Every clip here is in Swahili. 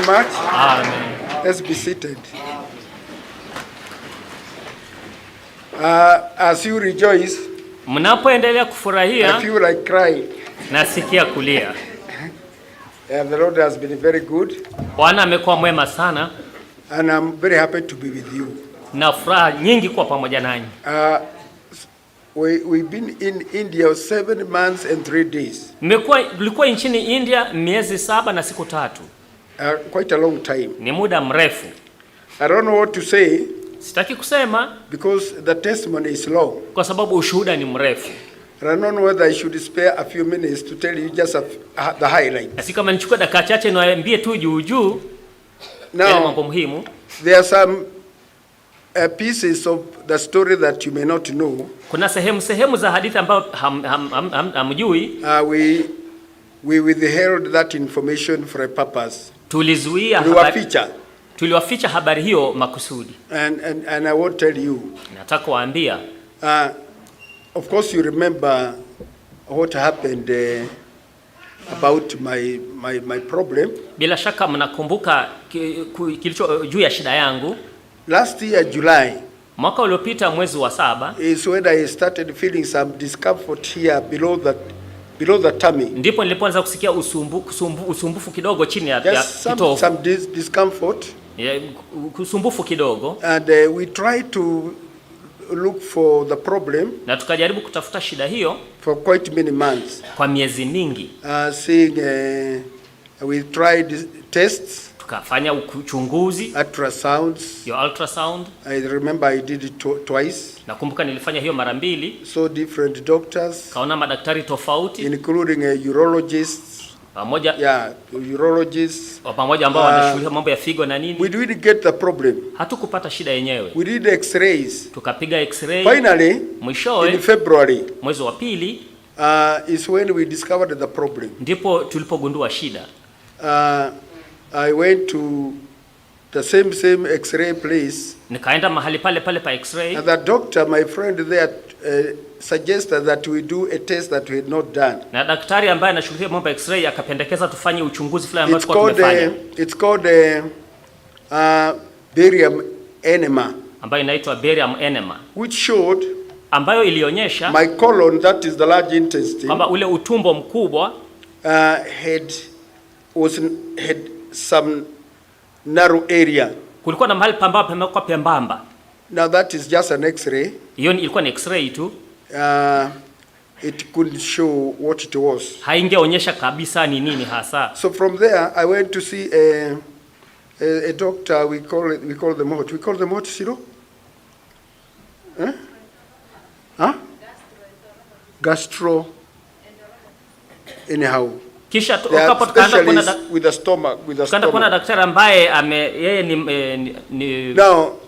very much. Amen. Let's be seated. As you rejoice, mnapoendelea kufurahia, I feel like crying. Nasikia kulia. The Lord has been very good. Bwana amekuwa mwema sana. And I'm very happy to be with you. Na furaha nyingi kuwa pamoja nanyi. We've been in India 7 months and 3 days. Tulikuwa nchini India miezi 7 na siku 3. Quite a long time. Ni muda mrefu. I don't know what to say. Sitaki kusema because the testimony is long. Kwa sababu ushuhuda ni mrefu. I don't know whether I should spare a few minutes to tell you just the highlights. Asi kama nichukue dakika chache niwaambie tu juu yale mambo muhimu. There are some pieces of the story that you may not know. Kuna sehemu za hadithi ambayo hamjui. We withheld that information for a purpose. Tuliwaficha habari hiyo makusudi. And I won't tell you. Nataka kuambia. Of course you remember what happened about my problem. Bila shaka mnakumbuka kilicho juu ya shida yangu. Last year July, mwaka uliopita mwezi wa 7, is when I started feeling some discomfort here below the tummy. Ndipo nilipoanza kusikia usumbufu kidogo chini ya kitovu. Some discomfort. Usumbufu kidogo. And we tried to look for the problem. Na tukajaribu kutafuta shida hiyo for quite many months. Kwa miezi mingi. We tried tests. Tukafanya uchunguzi. Ultrasounds. Your ultrasound. I remember I did it twice. Nakumbuka nilifanya hiyo mara 2. So different doctors. Kaona madaktari tofauti. Including urologists. Pamoja. Yeah, urologists. Pamoja ambao wanashughulikia mambo ya figo na nini. We didn't get the problem. Hatukupata shida yenyewe. We did x-rays. Tukapiga x-ray. Finally, mwishowe, in February, mwezi wa 2, is when we discovered the problem. Ndipo tulipogundua shida. I went to the same x-ray place. Nikaenda mahali pale pa x-ray. And the doctor, my friend there, suggested that we do a test that we had not done. Na daktari ambaye anashughulikia mambo ya x-ray akapendekeza tufanye uchunguzi fulani ambao tulikuwa tumefanya. It's called barium enema. Ambayo inaitwa barium enema. Which showed ambayo ilionyesha my colon, that is the large intestine, kwamba ule utumbo mkubwa had some narrow area. Kulikuwa na mahali pembamba. Now that is just an x-ray. Hiyo ilikuwa ni x-ray tu. It couldn't show what it was. Haingeonyesha kabisa ni nini hasa. So from there I went to see a doctor. We call them what, Siro? Gastro. Anyhow. Kisha tukapo tukaenda with the stomach. Tukaenda kuna daktari ambaye yeye ni Now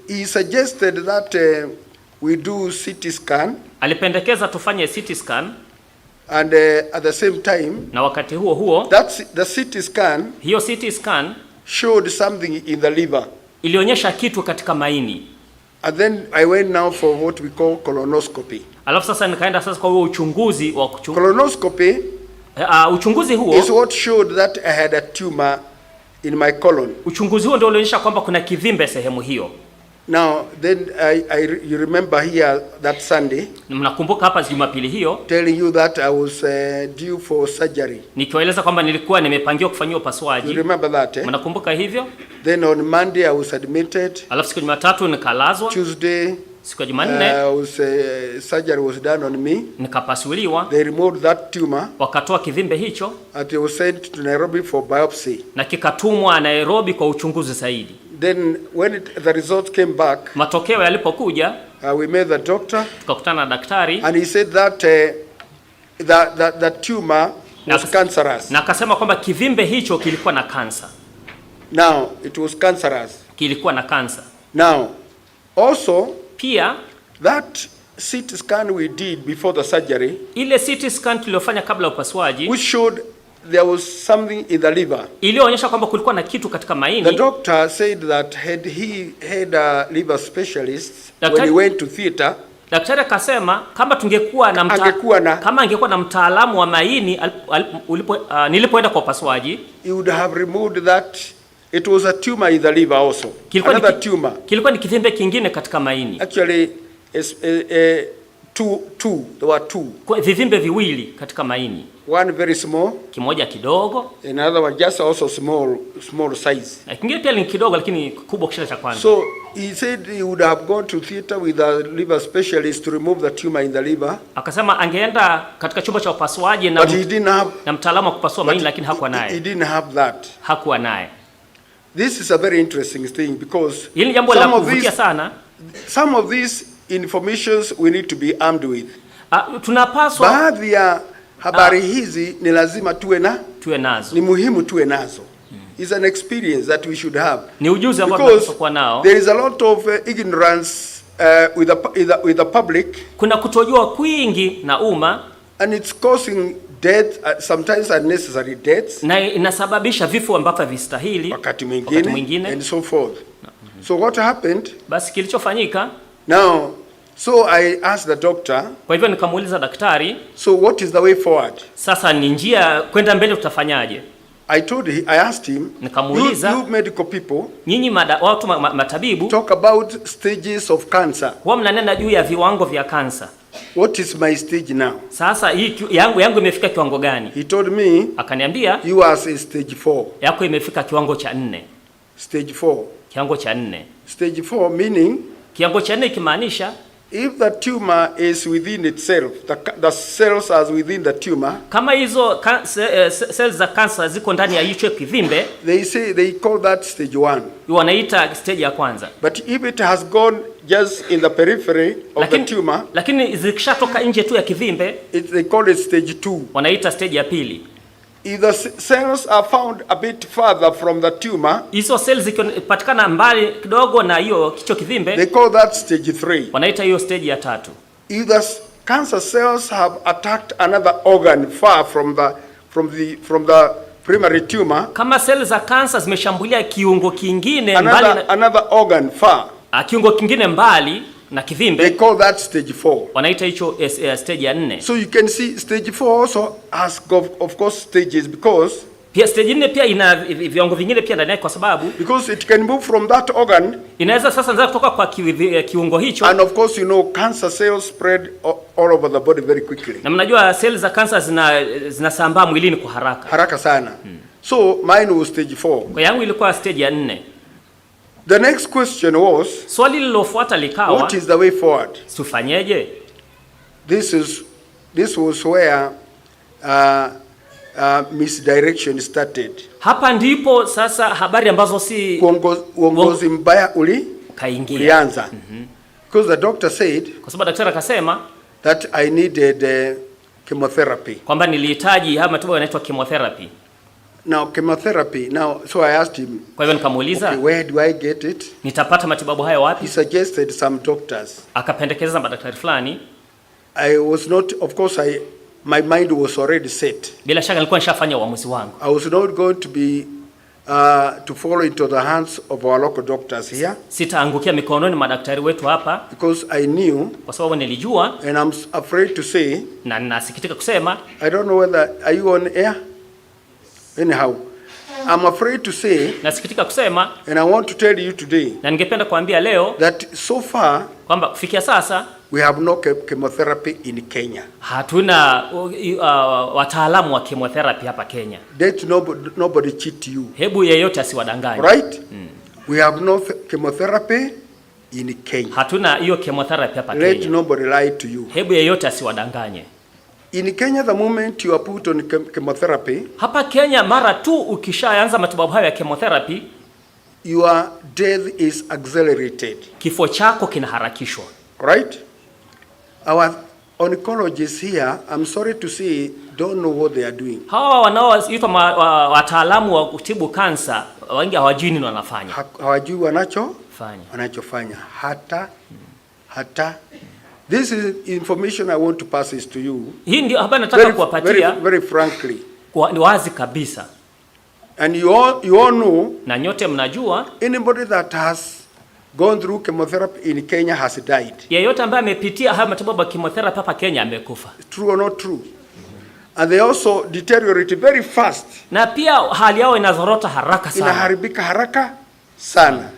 he suggested that we do CT scan. Alipendekeza tufanye CT scan. And at the same time, na wakati huo the CT scan, hiyo CT scan showed something in the liver. Ilionyesha kitu katika maini. And then I went now for what we call colonoscopy. Alafu sasa nikaenda sasa kwa huo uchunguzi wa colonoscopy. Uchunguzi huo is what showed that I had a tumor in my colon. Uchunguzi huo ndio ulionyesha kwamba kuna kivimbe sehemu hiyo. Now then you remember here that Sunday. Mnakumbuka hapa Jumapili hiyo telling you that I was due for surgery. Nikiwaeleza kwamba nilikuwa nimepangiwa kufanywa upasuaji. You remember that, eh? Mnakumbuka hivyo? Then on Monday I was admitted. Alafu siku ya Jumatatu nikalazwa. Tuesday siku ya Jumanne surgery was done on me. Nikapasuliwa. They removed that tumor. Wakatoa kivimbe hicho. And it was sent to Nairobi for biopsy. Na kikatumwa Nairobi kwa uchunguzi zaidi. Then when the results came back, matokeo yalipokuja, we met the doctor. Tukakutana na daktari. And he said that the tumor was cancerous. Na akasema kwamba kivimbe hicho kilikuwa na kansa. Now it was cancerous. Kilikuwa na kansa. Now also pia that CT scan we did before the surgery, ile CT scan tuliyofanya kabla ya upasuaji, which showed there was something in the liver. Ilionyesha kwamba kulikuwa na kitu katika maini. The doctor said that he had a liver specialist when he went to theater. Daktari akasema kama tungekuwa na kama angekuwa na mtaalamu wa maini nilipoenda kwa upasuaji, he would have removed that. It was a tumor in the liver also. Another tumor. Kilikuwa ni kivimbe kingine katika maini. Actually two. There were two. Kwa vivimbe viwili katika maini. One very small. Kimoja kidogo. Another one just also small size. Kingine pia ni kidogo lakini kubwa kushinda cha kwanza. So he said he would have gone to theater with a liver specialist to remove the tumor in the liver. Akasema angeenda katika chumba cha upasuaji na mtaalamu wa kupasua maini, lakini hakuwa naye. He didn't have that. Hakuwa naye. This is a very interesting thing because hili jambo la kuvutia sana. Some of these informations we need to be armed with. Tunapaswa baadhi ya habari hizi ni lazima tuwe nazo. Ni muhimu tuwe nazo. It's an experience that we should have. Ni ujuzi ambao tunapaswa kuwa nao. There is a lot of ignorance with the public. Kuna kutojua kwingi na umma, and it's causing death, sometimes unnecessary deaths. Na inasababisha vifo ambavyo havistahili wakati mwingine and so forth. So what happened? Basi kilichofanyika, now so I asked the doctor. Kwa hivyo nikamuuliza daktari, so what is the way forward? Sasa ni njia kwenda mbele tutafanyaje? I asked him, you medical people, nyinyi watu matabibu, talk about stages of cancer. Huwa mnanena juu ya viwango vya kansa. What is my stage now? Sasa hii yangu imefika kiwango gani? He told me, akaniambia, you are stage 4. Yako imefika kiwango cha 4. Stage 4. Kiwango cha 4. Stage 4 meaning, kiwango cha 4 kimaanisha if the tumor is within itself, the cells are within the tumor. Kama hizo cells za cancer ziko ndani ya hicho kivimbe, they call that stage 1. Wanaita stage ya kwanza. But if it has gone just in the periphery of the tumor, lakini zikishatoka nje tu ya kivimbe, they call it stage 2. Wanaita stage ya pili. If the cells are found a bit further from the tumor, hizo cells zikipatikana mbali kidogo na hiyo kicho kivimbe, they call that stage 3. Wanaita hiyo stage ya 3. If the cancer cells have attacked another organ far from the primary tumor, kama cells za cancer zimeshambulia kiungo kingine another organ far, kiungo kingine mbali na kivimbe, they call that stage 4. Wanaita hicho stage ya 4. So you can see stage 4 also has of course stages, because pia stage 4 pia ina viwango vingine pia ndani yake, kwa sababu because it can move from that organ, inaweza sasa kutoka kwa kiungo hicho, and of course you know cancer cells spread all over the body very quickly. Na mnajua cells za cancer zinasambaa mwilini kwa haraka sana. So mine was stage 4. Kwa yangu ilikuwa stage ya 4. The next question was, swali lilofuata likawa, what is the way forward? Tufanyeje? This was where misdirection started. Hapa ndipo sasa habari ambazo si uongozi mbaya ulianza. Because the doctor said, kwa sababu daktari akasema that I needed chemotherapy. Kwamba nilihitaji haya matibabu yanaitwa chemotherapy. Now chemotherapy. So I asked him, kwa hivyo nikamuuliza, okay, where do I get it? Nitapata matibabu haya wapi? He suggested some doctors. Akapendekeza madaktari fulani. I was not, of course my mind was already set. Bila shaka nilikuwa nishafanya uamuzi wangu. I was not going to be to fall into the hands of our local doctors here. Sitaangukia mikononi madaktari wetu hapa. Because I knew, kwa sababu nilijua, and I'm afraid to say, na nasikitika kusema, I don't know whether are you on air? Anyhow, I'm afraid to say, nasikitika kusema, and I want to tell you today, na ningependa kuambia leo, that so far, kwamba kufikia sasa, we have no chemotherapy in Kenya. Hatuna wataalamu wa chemotherapy hapa Kenya. Let nobody cheat you. Hebu yeyote asiwadanganye. Right? We have no chemotherapy in Kenya. Hatuna hiyo chemotherapy hapa Kenya. Let nobody lie to you. Hebu yeyote asiwadanganye. In Kenya, the moment you are put on chemotherapy, hapa Kenya mara tu ukishaanza matibabu hayo ya chemotherapy, your death is accelerated. Kifo chako kinaharakishwa. Right? Our oncologists here, I'm sorry to say, don't know what they are doing. Hawa wanaoitwa wataalamu wa kutibu kansa, wengi hawajui nini wanafanya. Hawajui wanachofanya. Hata this is information I want to pass this to you. Hii ndio habari nataka kuwapatia very frankly. Kwa wazi kabisa. And you all know, na nyote mnajua, anybody that has gone through chemotherapy in Kenya has died. Yeyote ambaye amepitia haya matibabu ya chemotherapy hapa Kenya amekufa. True or not true? And they also deteriorate very fast. Na pia hali yao inazorota haraka sana. Inaharibika haraka sana.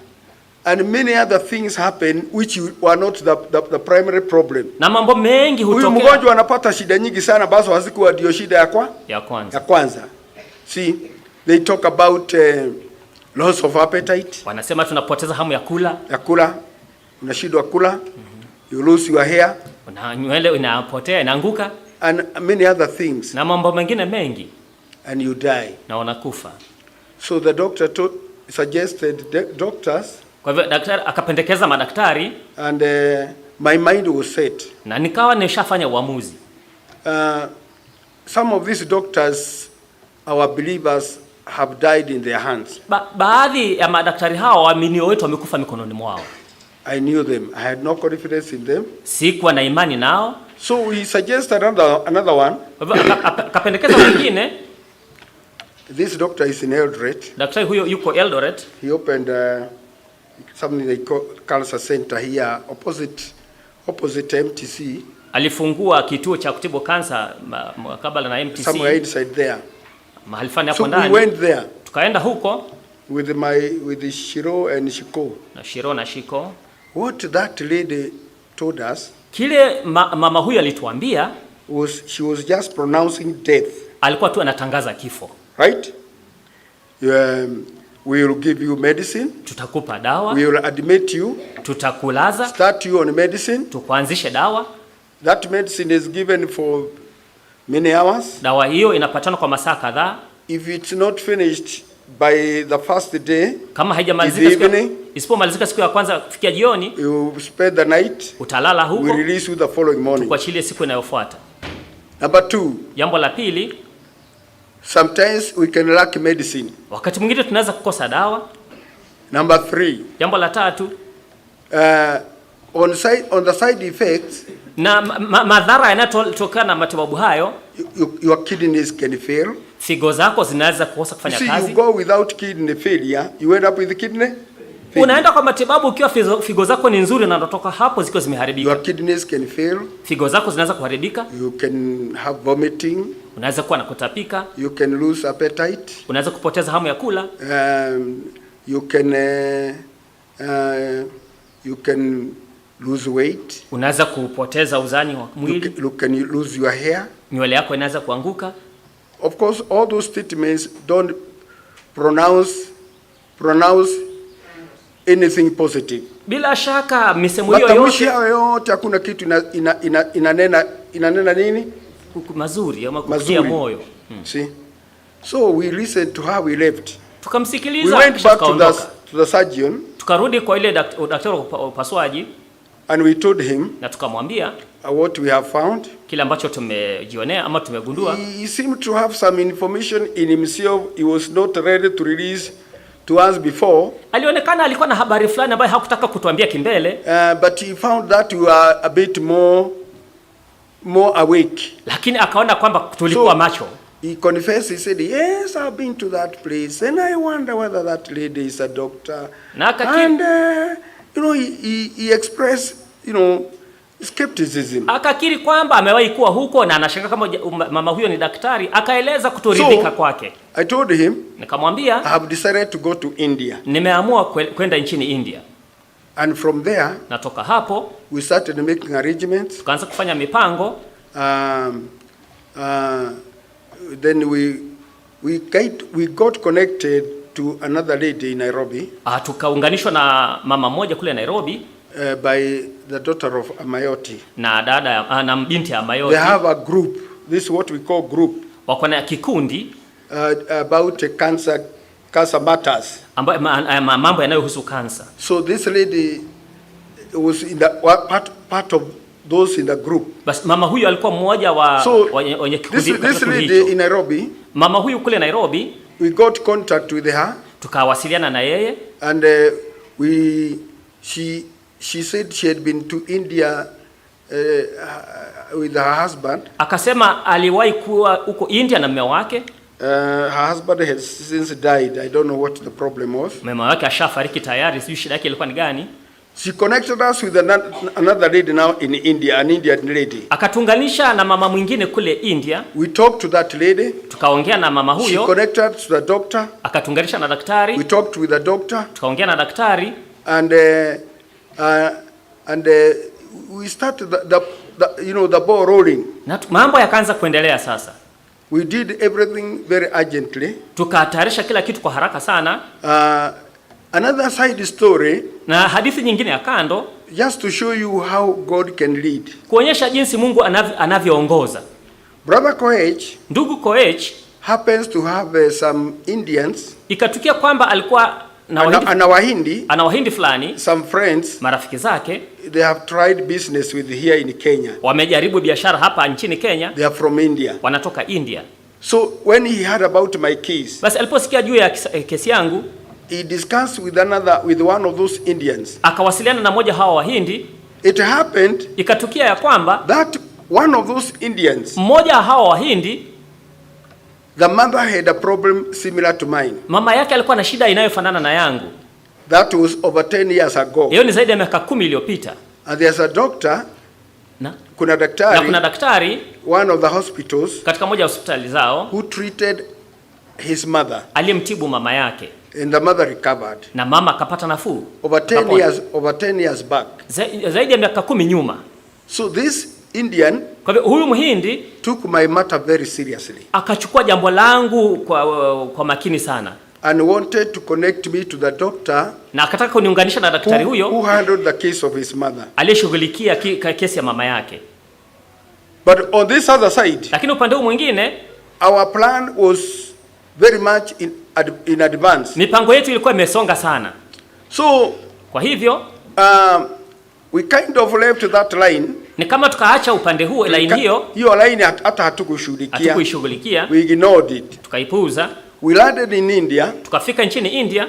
And many other things happen which were not the primary problem. Na mambo mengi hutokea. Huyu mgonjwa anapata shida nyingi sana bazo hazikuwa ndio shida ya kwanza. See, they talk about loss of appetite. Wanasema tunapoteza hamu ya kula. Unashindwa kula. You lose your hair. Nywele inapotea, inaanguka. And many other things. Na mambo mengine mengi. And you die. Na unakufa. So the doctor suggested doctors. Kwa hivyo daktari akapendekeza madaktari. And my mind was set. Na nikawa nishafanya uamuzi. Some of these doctors, our believers, have died in their hands. Baadhi ya madaktari hao waaminio wetu wamekufa mikononi mwao. I knew them. I had no confidence in them. Sikuwa na imani nao. So we suggested another one. Akapendekeza mwingine. This doctor is in Eldoret. Daktari huyo yuko Eldoret. He opened something they call cancer center here opposite MTC. Alifungua kituo cha kutibu kansa mkabala na MTC. Somewhere inside there. Mahali fulani hapo ndani. So we went there. Tukaenda huko with the Shiro and Shiko. Na Shiro na Shiko. What that lady told us, kile mama huyu alituambia, she was just pronouncing death. Alikuwa tu anatangaza kifo. Right? We will give you medicine. Tutakupa dawa. We will admit you. Tutakulaza. Start you on medicine. Tukuanzishe dawa. That medicine is given for many hours. Dawa hiyo inapatana kwa masaa kadhaa. If it's not finished by the first day, kama haijamalizika isipomalizika siku ya kwanza kufikia jioni, you spend the night. Utalala huko. We release you the following morning. Tukuachilie siku inayofuata. Number 2. Jambo la pili, sometimes we can lack medicine. Wakati mwingine tunaweza kukosa dawa. Number 3. Jambo la tatu, on the side effects, na madhara yanayotokana na matibabu hayo, your kidneys can fail. Figo zako zinaweza kukosa kufanya kazi. You go without kidney failure, you end up with kidney failure. Unaenda kwa matibabu ukiwa figo zako ni nzuri na unatoka hapo zikiwa zimeharibika. Your kidneys can fail. Figo zako zinaweza kuharibika. You can have vomiting. Unaweza kuwa na kutapika. You can lose appetite. Unaweza kupoteza hamu ya kula. You can lose weight. Unaweza kupoteza uzani wa mwili. You can lose your hair. Nywele yako inaweza kuanguka. Of course, all those statements don't pronounce anything positive. Bila shaka misemo hiyo yote hakuna kitu inanena nini? Mazuri ama kutia moyo. See? So we listened to her, we left. Tukamsikiliza. We went back to the surgeon. Tukarudi kwa ile daktari wa upasuaji. And we told him, na tukamwambia what we have found. Kile ambacho tumejionea ama tumegundua. He seemed to have some information in himself he was not ready to release to us before. Alionekana alikuwa na habari fulani ambayo hakutaka kutuambia kimbele. But he found that we are a bit more awake. Lakini akaona kwamba tulikuwa macho. He confessed, he said, yes, I've been to that place and I wonder whether that lady is a doctor. And he expressed, skepticism. Akakiri kwamba amewahi kuwa huko na anashaka kama mama huyo ni daktari, akaeleza kutoridhika kwake. I told him, nikamwambia, I have decided to go to India. Nimeamua kwenda nchini India. And from there, natoka hapo, we started making arrangements. Tukaanza kufanya mipango. Then we got connected to another lady in Nairobi. Tukaunganishwa na mama moja kule Nairobi. By the daughter of Amayoti. Na dada na binti ya Amayoti. They have a group. This is what we call group. Wako na kikundi about cancer matters. Mambo yanayohusu kansa. So this lady was in the part of those in the group. Bas mama huyu alikuwa mmoja wa wenye kikundi. This lady in Nairobi. Mama huyu kule Nairobi. We got contact with her. Tukawasiliana na yeye. And she said she had been to India with her husband. Akasema aliwahi kuwa huko India na mume wake. Her husband has since died. I don't know what the problem was. Mume wake ashafariki tayari, sijui shida yake ilikuwa ni gani. She connected us with another lady now in India, an Indian lady. Akatunganisha na mama mwingine kule India. We talked to that lady. Tukaongea na mama huyo. She connected to the doctor. Akatunganisha na daktari. We talked with the doctor. Tukaongea na daktari. And we started the ball rolling. Na mambo yakaanza kuendelea sasa. We did everything very urgently. Tukatayarisha kila kitu kwa haraka sana. Another side story, na hadithi nyingine ya kando, just to show you how God can lead. Kuonyesha jinsi Mungu anavyoongoza. Brother Koech, ndugu Koech, happens to have some Indians. Ikatukia kwamba alikuwa ana Wahindi fulani, some friends, marafiki zake. They have tried business with here in Kenya. Wamejaribu biashara hapa nchini Kenya. They are from India. Wanatoka India. So when he heard about my case, basi aliposikia juu ya kesi yangu, he discussed with one of those Indians. Akawasiliana na moja hawa Wahindi. It happened, ikatukia ya kwamba that one of those Indians, mmoja hawa Wahindi, the mother had a problem similar to mine. Mama yake alikuwa na shida inayofanana na yangu. That was over 10 years ago. Hiyo ni zaidi ya miaka 10 iliyopita. And there's a doctor, kuna daktari, one of the hospitals, katika moja ya hospitali zao, who treated his mother. Aliyemtibu mama yake. And the mother recovered. Na mama akapata nafuu. Over 10 years back. Zaidi ya miaka 10 nyuma. So this Indian, kwa hivyo huyu Mhindi, took my matter very seriously. Akachukua jambo langu kwa makini sana. And wanted to connect me to the doctor, na akataka kuniunganisha na daktari huyo, who handled the case of his mother. Aliyeshughulikia kesi ya mama yake. But on this other side, lakini upande huu mwingine, our plan was very much in advance. Mipango yetu ilikuwa imesonga sana. So kwa hivyo we kind of left that line. Ni kama tukaacha upande huu, line hiyo line hata hatukushughulikia. We ignored it. Tukaipuuza. We landed in India. Tukafika nchini India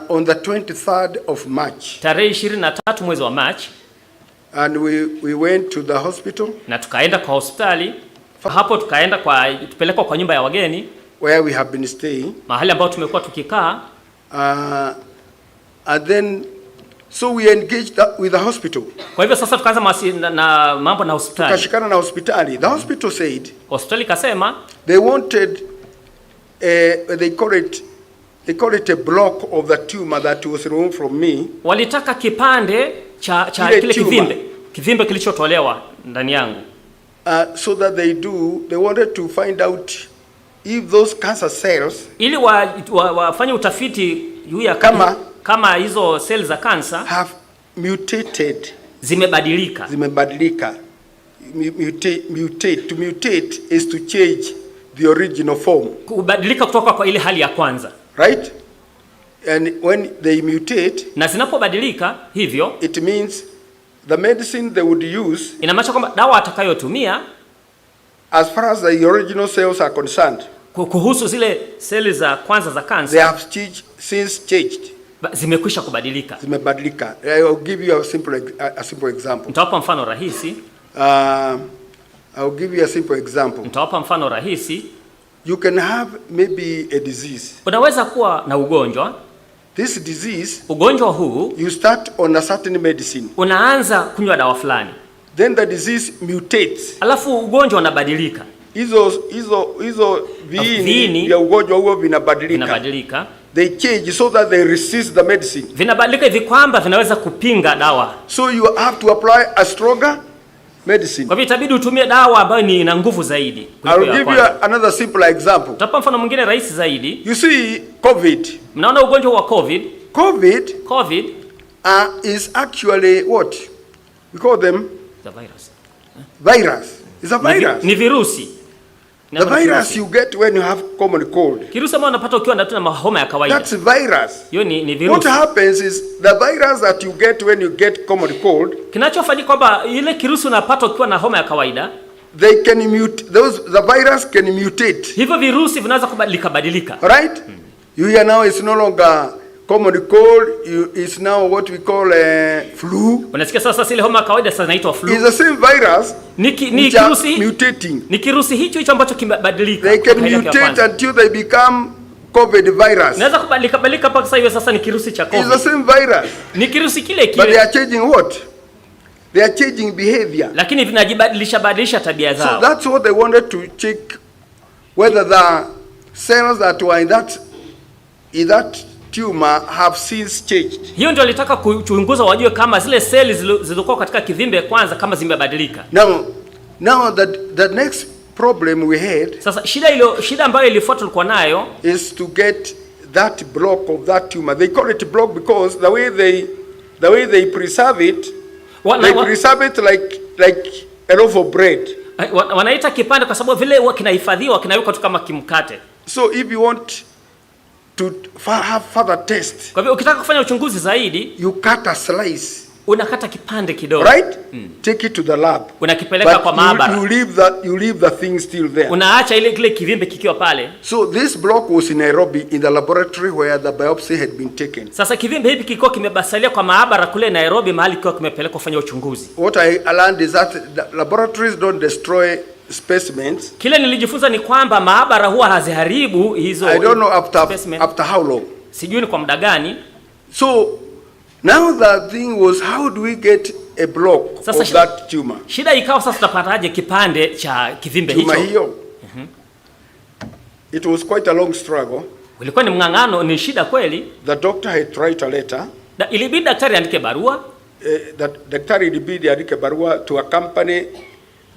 on the 23rd of March. Tarehe 23 mwezi wa March. And we went to the hospital. Na tukaenda kwa hospitali. Hapo tupelekwa kwa nyumba ya wageni, where we have been staying. Mahali ambapo tumekuwa tukikaa. And then so we engaged with the hospital. Kwa hivyo sasa tukaanza na mambo na hospitali. Tukashikana na hospitali. The hospital said, hospitali kasema, they wanted they call it a block of the tumor that was removed from me. Walitaka kipande cha kile kivimbe kilichotolewa ndani yangu. So that they wanted to find out if those cancer cells, ili wafanye utafiti juu ya kama hizo cells za cancer have mutated. Zimebadilika. To mutate is to change the original form. Kubadilika kutoka kwa ile hali ya kwanza. Right? And when they mutate, na zinapobadilika hivyo, it means the medicine they would use, inamaanisha kwamba dawa atakayotumia, as far as the original cells are concerned, kuhusu zile seli za kwanza za cancer, they have since changed. Zimekwisha kubadilika. Zimebadilika. I will give you a simple example. Nitawapa mfano rahisi. I will give you a simple example. Nitawapa mfano rahisi. You can have maybe a disease. Unaweza kuwa na ugonjwa. This disease, ugonjwa huu, you start on a certain medicine. Unaanza kunywa dawa fulani. Then the disease mutates. Alafu ugonjwa unabadilika. Hizo viini vya ugonjwa huo vinabadilika. They change so that they resist the medicine. Vinabadilika hivi kwamba vinaweza kupinga dawa. So you have to apply a stronger medicine. Kwa hivyo itabidi utumie dawa ambayo ni ina nguvu zaidi. I will give you another simple example. Tutapa mfano mwingine rahisi zaidi. You see COVID. Mnaona ugonjwa wa COVID? COVID is actually what? We call them the virus. Virus. It's a virus. Ni virusi. The virus you get when you have common cold. Kirusi ambacho unapata ukiwa na homa ya kawaida. That's virus. Hiyo ni virusi. What happens is the virus that you get when you get common cold, kinachofanyika kwamba ile kirusi unapata ukiwa na homa ya kawaida, they can the virus can mutate. Hivyo virusi vinaweza kubadilika. Right? You hear now it's no longer common cold, it's now what we call flu. Unasikia sasa ile homa ya kawaida sasa inaitwa flu. It's the same virus. Ni kirusi mutating. Ni kirusi hicho ambacho kimebadilika. They can mutate until they become COVID virus. Naweza kubadilika mpaka sasa ni kirusi cha COVID. It's the same virus. Ni kirusi kile kile. But they are changing what? They are changing behavior. Lakini vinajibadilisha tabia zao. So that's what they wanted to check, whether the cells that were in that tumor have since changed. Hiyo ndio walitaka kuchunguza wajue kama zile seli zilizokuwa katika kivimbe kwanza kama zimebadilika. Now the next problem we had, sasa shida ambayo ilifuata tulikuwa nayo, is to get that block of that tumor. They call it block because the way they preserve it, they preserve it like a loaf of bread. Wanaita kipande kwa sababu vile huwa kinahifadhiwa, kinawekwa tu kama kimkate. So if you want to have further test, kwa hivyo ukitaka kufanya uchunguzi zaidi, you cut a slice, unakata kipande kidogo, right? Take it to the lab, unakipeleka kwa maabara. You leave the thing still there, unaacha ile kivimbe kikiwa pale. So this block was in Nairobi in the laboratory where the biopsy had been taken. Sasa kivimbe hivi kilikuwa kimebasalia kwa maabara kule Nairobi, mahali kilikuwa kimepelekwa kufanya uchunguzi. What I learned is that the laboratories don't destroy specimens. Kile nilijifunza ni kwamba maabara huwa haziharibu hizo. I don't know after how long. Sijui ni kwa muda gani. So now the thing was, how do we get a block sasa of that tumor? Shida ikawa sasa tutapataje kipande cha kivimbe hicho? Tumor hiyo. It was quite a long struggle. Ulikuwa ni mng'ang'ano, ni shida kweli. The doctor had to write a letter. Ilibidi daktari andike barua. Daktari ilibidi andike barua to accompany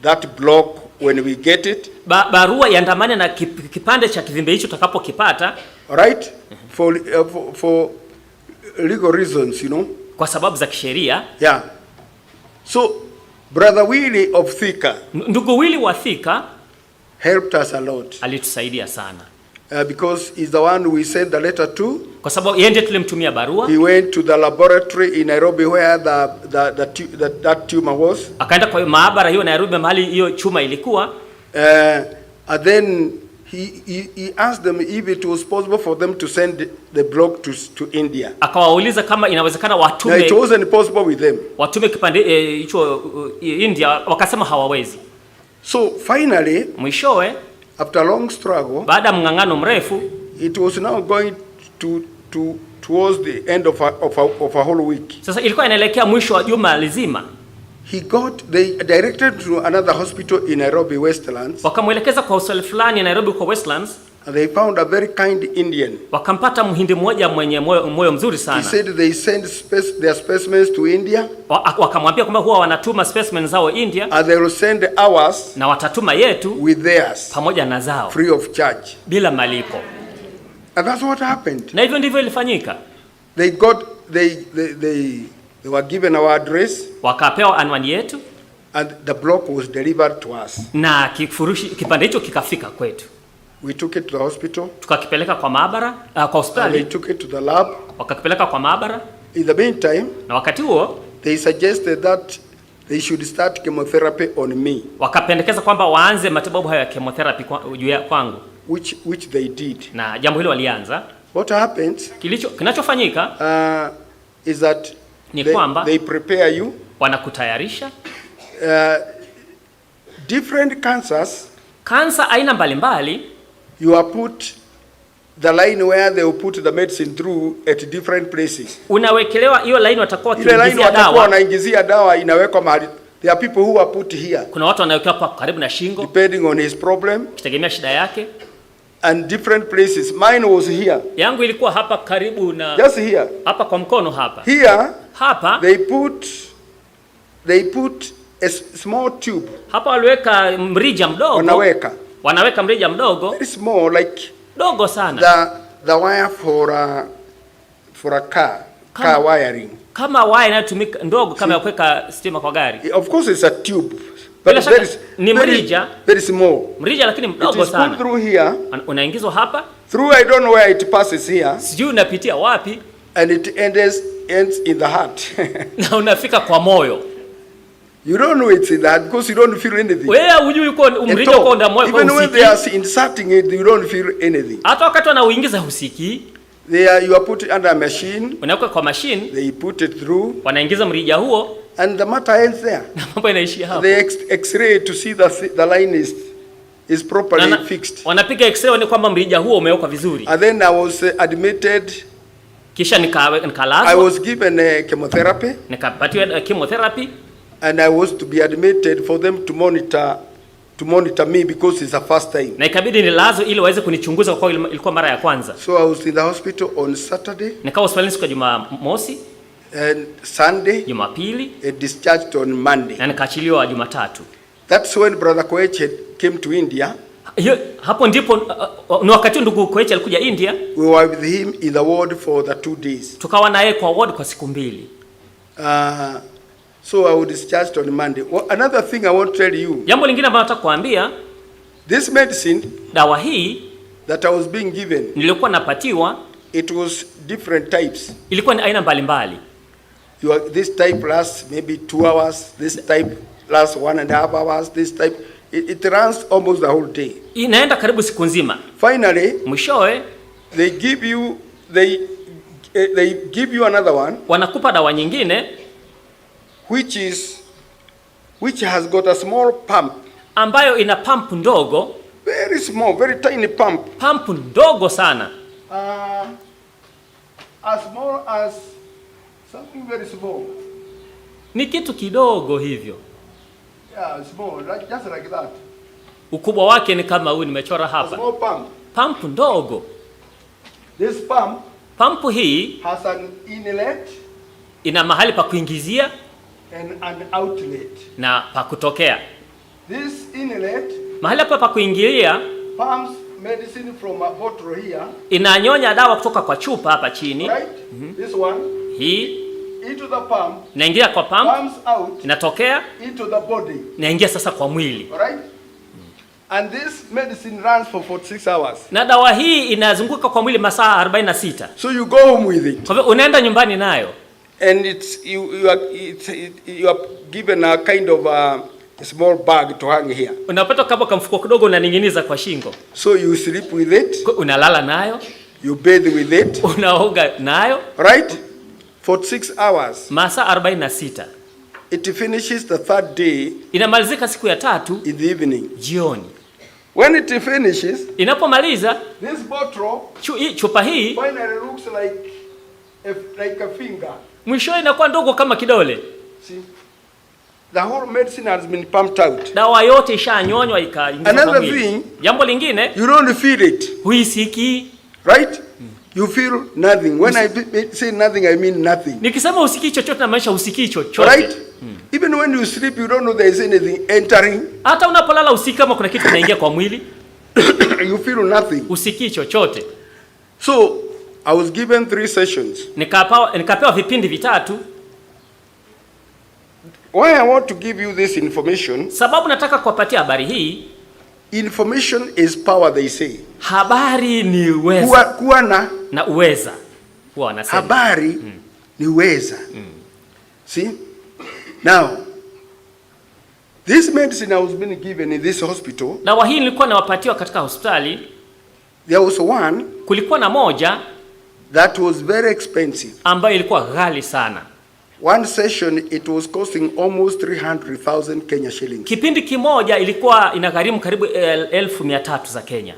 that block when we get it. Barua iandamane na kipande cha kivimbe hicho tutakapokipata. Right? For legal reasons, you know. Kwa sababu za kisheria. Yeah. So Brother Willie of Thika, ndugu Willie wa Thika, helped us a lot. Alitusaidia sana. Because he's the one we sent the letter to. Kwa sababu yeye ndiye tulimtumia barua. He went to the laboratory in Nairobi where that tumor was. Akaenda kwa maabara hiyo Nairobi mahali hiyo chuma ilikuwa. And then he asked them if it was possible for them to send the block to India. Akawauliza kama inawezekana watume. No, it wasn't possible with them. Watume kipande hicho India, wakasema hawawezi. So finally, mwishowe, after a long struggle, baada ya mng'ang'ano mrefu, it was now going towards the end of a whole week. Sasa ilikuwa inaelekea mwisho wa juma lizima. They directed to another hospital in Nairobi Westlands. Wakamwelekeza kwa hospitali fulani Nairobi kwa Westlands. And they found a very kind Indian. Wakampata mhindi mmoja mwenye moyo mzuri sana. He said they send their specimens to India. Wakamwambia kwamba huwa wanatuma specimens zao India. And they will send ours. Na watatuma yetu with theirs. Pamoja na zao. Free of charge. Bila malipo. And that's what happened. Na hivyo ndivyo ilifanyika. They were given our address. Wakapewa anwani yetu. And the block was delivered to us. Na kipande hicho kikafika kwetu. We took it to the hospital. Tukakipeleka kwa maabara, kwa hospitali. They took it to the lab. Wakakipeleka kwa maabara. In the meantime, na wakati huo, they suggested that they should start chemotherapy on me. Wakapendekeza kwamba waanze matibabu hayo ya chemotherapy kwangu. Which they did. Na jambo hilo walianza. What happens? Kinachofanyika is that they prepare you. Wanakutayarisha. Different cancers. Kansa aina mbalimbali. You are put the line where they will put the medicine through at different places. Unawekelewa hiyo line watakuwa wanaingizia dawa inawekwa mahali. There are people who are put here. Kuna watu wanawekewa hapa karibu na shingo. Depending on his problem. Kitegemea shida yake. And different places. Mine was here. Yangu ilikuwa hapa karibu na. Just here. Hapa kwa mkono hapa. Here. Hapa. They put a small tube. Hapa waliweka mrija mdogo. Wanaweka mrija mdogo. Very small, like dogo sana. The wire for a car wiring. Kama wire inayotumika ndogo kama ya kuweka stima kwa gari. Of course it's a tube. But ni mrija. Very small. Mrija lakini mdogo sana. It is put through here. Unaingizwa hapa. Through, I don't know where it passes here. Sijui unapitia wapi. And it ends in the heart. Na unafika kwa moyo. You don't know it's in that because you don't feel anything. Wewe hujui uko mrija uko ndani moyo. Even when they are inserting it, you don't feel anything. Hata wakati wanauingiza husiki. You are put under a machine. Unaweka kwa machine. They put it through. Wanaingiza mrija huo. And the matter ends there. Na mambo yanaishia hapo. They X-ray to see the line is properly fixed. Wanapiga x-ray ni kwamba mrija huo umewekwa vizuri. And then I was admitted. Kisha nikalazwa. I was given chemotherapy. Nikapatiwa chemotherapy. And I was to be admitted for them to monitor me because it's the first time. Na ikabidi nilazwe ili waweze kunichunguza kwa ilikuwa mara ya kwanza. So I was in the hospital on Saturday. Nikawa hospitalini siku ya Jumamosi. And Sunday. Jumapili. Discharged on Monday. Na nikaachiliwa Jumatatu. That's when Brother Koech came to India. Hapo ndipo ni wakati ndugu Koech alikuja India. We were with him in the ward for the 2 days. Tukawa naye kwa ward kwa siku 2. So I was discharged on Monday. Another thing I want to tell you. Jambo lingine ambalo nataka kuambia, this medicine, dawa hii that I was being given, nilikuwa napatiwa, it was different types. Ilikuwa ni aina mbalimbali. This type lasts maybe 2 hours, this type lasts 1.5 hours, this type it runs almost the whole day. Inaenda karibu siku nzima. Finally, mwishowe they give you another one. Wanakupa dawa nyingine which has got a small pump, ambayo ina pump ndogo, very small, very tiny pump. Pump ndogo sana. As small as something very small. Ni kitu kidogo hivyo. Yeah, small, just like that. Ukubwa wake ni kama huu nimechora hapa. A small pump. Pump ndogo. This pump hii has an inlet, ina mahali pa kuingizia and an outlet, na pa kutokea. This inlet, mahali hapa pa kuingilia, pumps medicine from a bottle here, inanyonya dawa kutoka kwa chupa hapa chini, right? This one, hii into the pump, inaingia kwa pump, pumps out, inatokea into the body, inaingia sasa kwa mwili, right? And this medicine runs for 46 hours. Na dawa hii inazunguka kwa mwili masaa 46. So you go home with it. Kwa hivyo unaenda nyumbani nayo. And you are given a kind of a small bag to hang here. Unapata kama kamfuko kidogo unaning'iniza kwa shingo. So you sleep with it. Unalala nayo. You bathe with it. Unaoga nayo. Right? 46 hours. Masaa 46. It finishes the 3rd day. Inamalizika siku ya 3 in the evening. Jioni. When it finishes, inapomaliza, this bottle chupa hii finally looks like a finger. Mwisho inakuwa ndogo kama kidole. See? The whole medicine has been pumped out. Dawa yote ishanyonywa ikaingizwa kwa mwili. Another thing, jambo lingine, you don't feel it. Huisiki. Right? You feel nothing. When I say nothing, I mean nothing. Nikisema usikii chochote na maisha usikii chochote. Right? Even when you sleep, you don't know there is anything entering. Hata unapolala usikii kama kuna kitu kinaingia kwa mwili. You feel nothing. Usikii chochote. So, I was given 3 sessions. Nikapewa vipindi 3. Why I want to give you this information? Sababu nataka kuwapatia habari hii. Information is power, they say. Habari ni uweza. Kuwa na uweza. Huwa wanasema. Habari ni uweza. See? Now, this medicine I was being given in this hospital. Dawa hii nilikuwa nawapatiwa katika hospitali. There was one. Kulikuwa na moja. That was very expensive. Ambayo ilikuwa ghali sana. One session it was costing almost 300,000 Kenya shillings. Kipindi kimoja ilikuwa inagharimu karibu 1,300 za Kenya.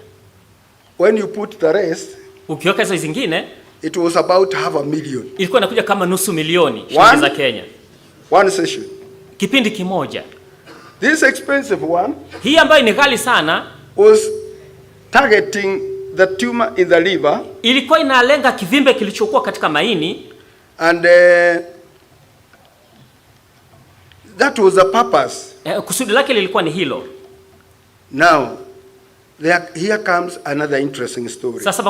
When you put the rest, ukiweka hizo zingine, it was about $500,000. Ilikuwa inakuja kama nusu milioni shilingi za Kenya. One session. Kipindi kimoja. This expensive one, hii ambayo ni ghali sana, was targeting the tumor in the liver. Ilikuwa inalenga kivimbe kilichokuwa katika maini. And that was the purpose. Kusudi lake lilikuwa ni hilo. Now, here comes another interesting story. Sasa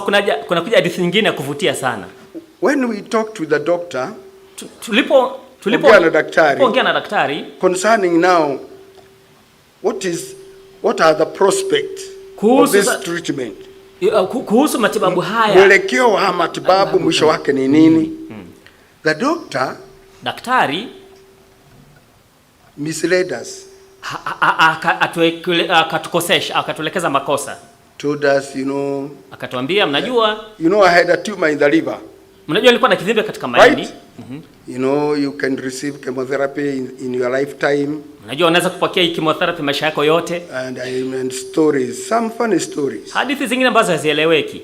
kunakuja hadithi nyingine ya kuvutia sana. When we talked with the doctor, tulipoongea na daktari concerning now what are the prospects of this treatment? Kuhusu matibabu haya. Mwelekeo wa matibabu mwisho wake ni nini? The doctor, daktari, misled us. Akatukosesha, akatuelekeza makosa. Told us, akatuambia mnajua, I had a tumor in the liver. Mnajua nilikuwa na kivimbe katika maini. Right? You know, you can receive chemotherapy in your lifetime. Unajua unaweza kupokea chemotherapy maisha yako yote. And stories, some funny stories. Hadithi zingine ambazo hazieleweki.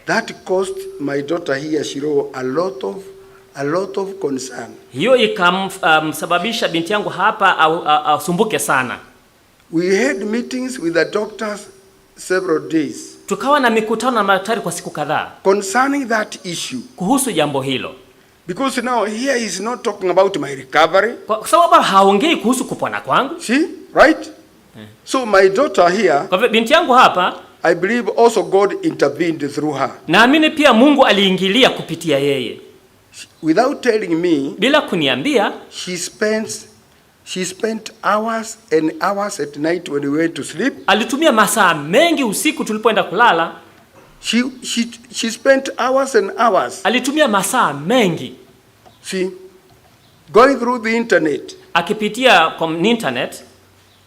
That caused my daughter here, Shiro, a lot of concern. Hiyo ikamsababisha binti yangu hapa asumbuke sana. We had meetings with the doctors several days. Tukawa na mikutano na madaktari kwa siku kadhaa concerning that issue. Kuhusu jambo hilo. Because now here he is not talking about my recovery. Kwa sababu haongei kuhusu kupona kwangu. See? Right? So my daughter here, kwa hivyo binti yangu hapa, I believe also God intervened through her. Naamini pia Mungu aliingilia kupitia yeye. Without telling me, bila kuniambia, she spent hours and hours at night when we went to sleep. Alitumia masaa mengi usiku tulipoenda kulala. She spent hours and hours. Alitumia masaa mengi. See, going through the internet. Akipitia kwa internet,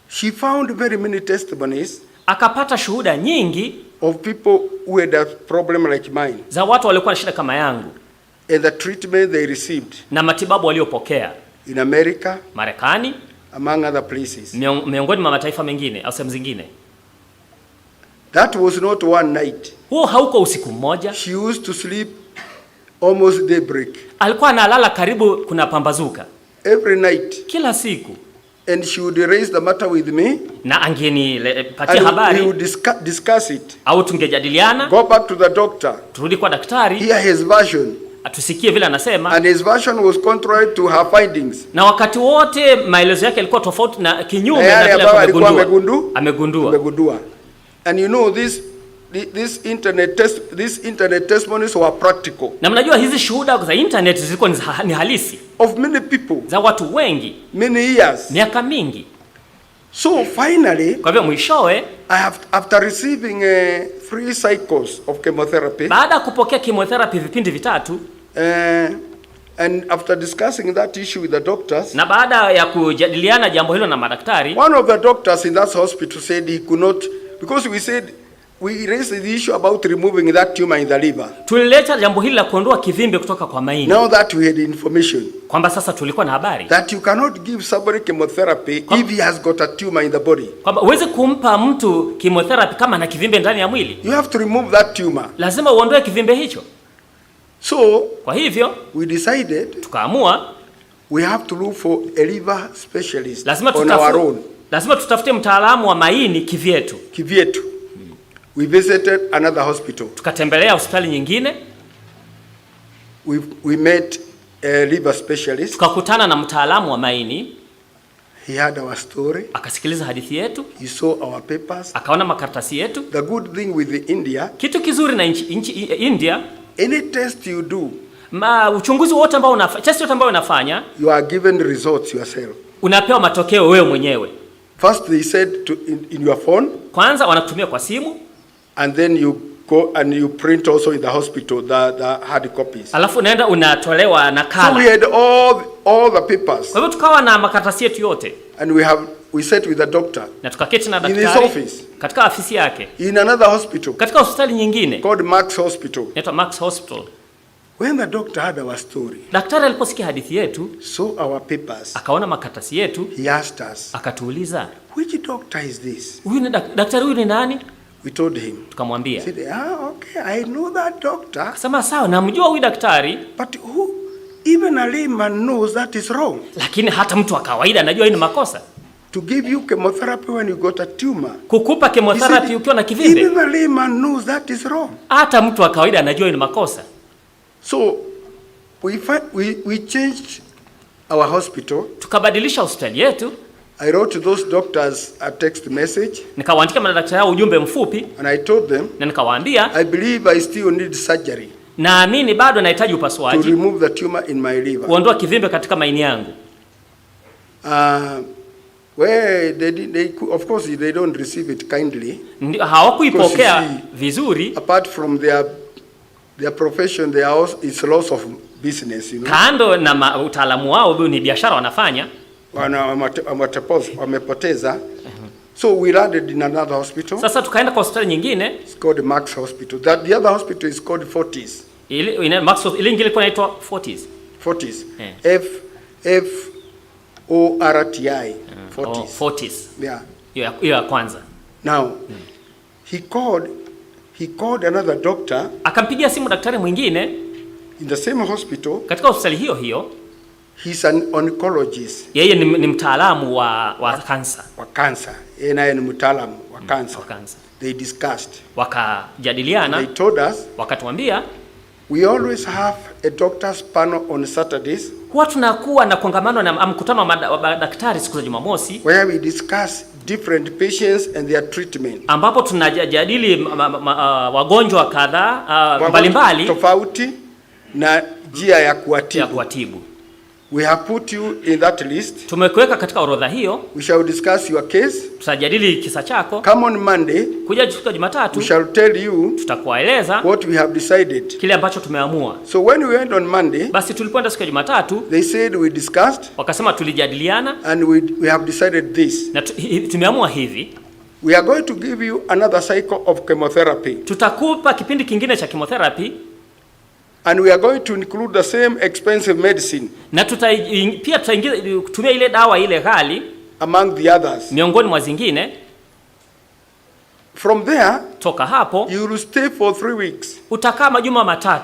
she found very many testimonies. Akapata shuhuda nyingi of people who had a problem like mine. Za watu walikuwa na shida kama yangu. And the treatment they received. Na matibabu waliopokea. In America. Marekani. Among other places. Miongoni mwa mataifa mengine au sehemu zingine. That was not one night. Huo hauko usiku mmoja. She used to sleep almost daybreak. Alikuwa analala karibu kuna pambazuka. Every night. Kila siku. And she would raise the matter with me. Na angenipatia habari. We would discuss it. Au tungejadiliana. Go back to the doctor. Turudi kwa daktari. Hear his version. Atusikie vile anasema. And his version was contrary to her findings. Na wakati wote maelezo yake yalikuwa tofauti na kinyume na vile amegundua. And you know this internet testimonies were practical. Na mnajua hizi shuhuda za internet zilikuwa ni halisi. Of many people. Za watu wengi. Many years. Miaka mingi. So finally, kwa hivyo mwishowe, after receiving three cycles of chemotherapy. Baada ya kupokea chemotherapy vipindi vitatu. And after discussing that issue with the doctors. Na baada ya kujadiliana jambo hilo na madaktari. One of the doctors in that hospital said he could not, because we raised the issue about removing that tumor in the liver. Tulileta jambo hili la kuondoa kivimbe kutoka kwa maini. Now that we had information. Kwamba sasa tulikuwa na habari. That you cannot give somebody chemotherapy if he has got a tumor in the body. Kwamba uweze kumpa mtu chemotherapy kama ana kivimbe ndani ya mwili. You have to remove that tumor. Lazima uondoe kivimbe hicho. So, kwa hivyo, we decided. Tukaamua. We have to look for a liver specialist on our own. Lazima tutafute mtaalamu wa maini kivyetu. We visited another hospital. Tukatembelea hospitali nyingine. We met a liver specialist. Tukakutana na mtaalamu wa maini. He heard our story. Akasikiliza hadithi yetu. He saw our papers. Akaona makaratasi yetu. The good thing with India. Kitu kizuri na India. Any test you do. Uchunguzi wote ambao unafanya, test yote ambayo unafanya. You are given results yourself. Unapewa matokeo wewe mwenyewe. First they said in your phone. Kwanza wanakutumia kwa simu. And then you go and you print also in the hospital the hard copies. Alafu unaenda unatolewa nakala. So we had all the papers. Kwa hivyo tukawa na makaratasi yetu yote. And we sat with the doctor. Na tukaketi na daktari. In his office. Katika afisi yake. In another hospital. Katika hospitali nyingine. Called Max Hospital. Inaitwa Max Hospital. When the doctor heard our story. Daktari aliposikia hadithi yetu. Saw our papers. Akaona makaratasi yetu. He asked us. Akatuuliza. Which doctor is this? Huyu ni daktari huyu ni nani? We told him. Tukamwambia. Said, okay, I know that doctor. Akasema sawa, namjua huyu daktari. But even a layman knows that is wrong. Lakini hata mtu wa kawaida anajua hii ni makosa. To give you chemotherapy when you got a tumor. Kukupa chemotherapy ukiwa na kivimbe. Even a layman knows that is wrong. Hata mtu wa kawaida anajua hii ni makosa. So we changed our hospital. Tukabadilisha hospitali yetu. I wrote those doctors a text message. Nikawaandikia madaktari hao ujumbe mfupi. And I told them. Na nikawaambia. I believe I still need surgery. Naamini bado nahitaji upasuaji. To remove the tumor in my liver. Kuondoa kivimbe katika maini yangu. Where of course they don't receive it kindly. Hawakuipokea vizuri. Apart from their profession, it's loss of business, you know. Kando na utaalamu wao ni biashara wanafanya. Wamepoteza. So we landed in another hospital. Sasa tukaenda kwa hospitali nyingine. It's called Max Hospital. The other hospital is called Fortis. Ile Maxwell ile ingine ilikuwa inaitwa 40s. 40s. Yeah. FORTI 40s. 40s. Yeah. Hiyo ya kwanza. Now, he called another doctor. Akampigia simu daktari mwingine in the same hospital. Katika hospitali hiyo hiyo. He's an oncologist. Yeye ni mtaalamu wa cancer. Wa cancer. Yeye naye ni mtaalamu wa cancer. They discussed. Wakajadiliana. They told us. Wakatuambia we always have a doctor's panel on Saturdays. Huwa tunakuwa na kongamano na mkutano wa madaktari siku za Jumamosi. Where we discuss different patients and their treatment. Ambapo tunajadili wagonjwa kadhaa mbalimbali tofauti na njia ya kuwatibu. We have put you in that list. Tumekuweka katika orodha hiyo. We shall discuss your case. Tutajadili kisa chako. Come on Monday. Kuja siku ya Jumatatu. We shall tell you. Tutakueleza what we have decided. Kile ambacho tumeamua. So when we went on Monday. Basi tulipoenda siku ya Jumatatu. They said we discussed. Wakasema tulijadiliana. And we have decided this. Na tumeamua hivi. We are going to give you another cycle of chemotherapy. Tutakupa kipindi kingine cha chemotherapy. And we are going to include the same expensive medicine. Na pia tutatumia ile dawa ile ghali among the others. Miongoni mwa zingine. From there, toka hapo, you will stay for 3 weeks. Utakaa majuma 3.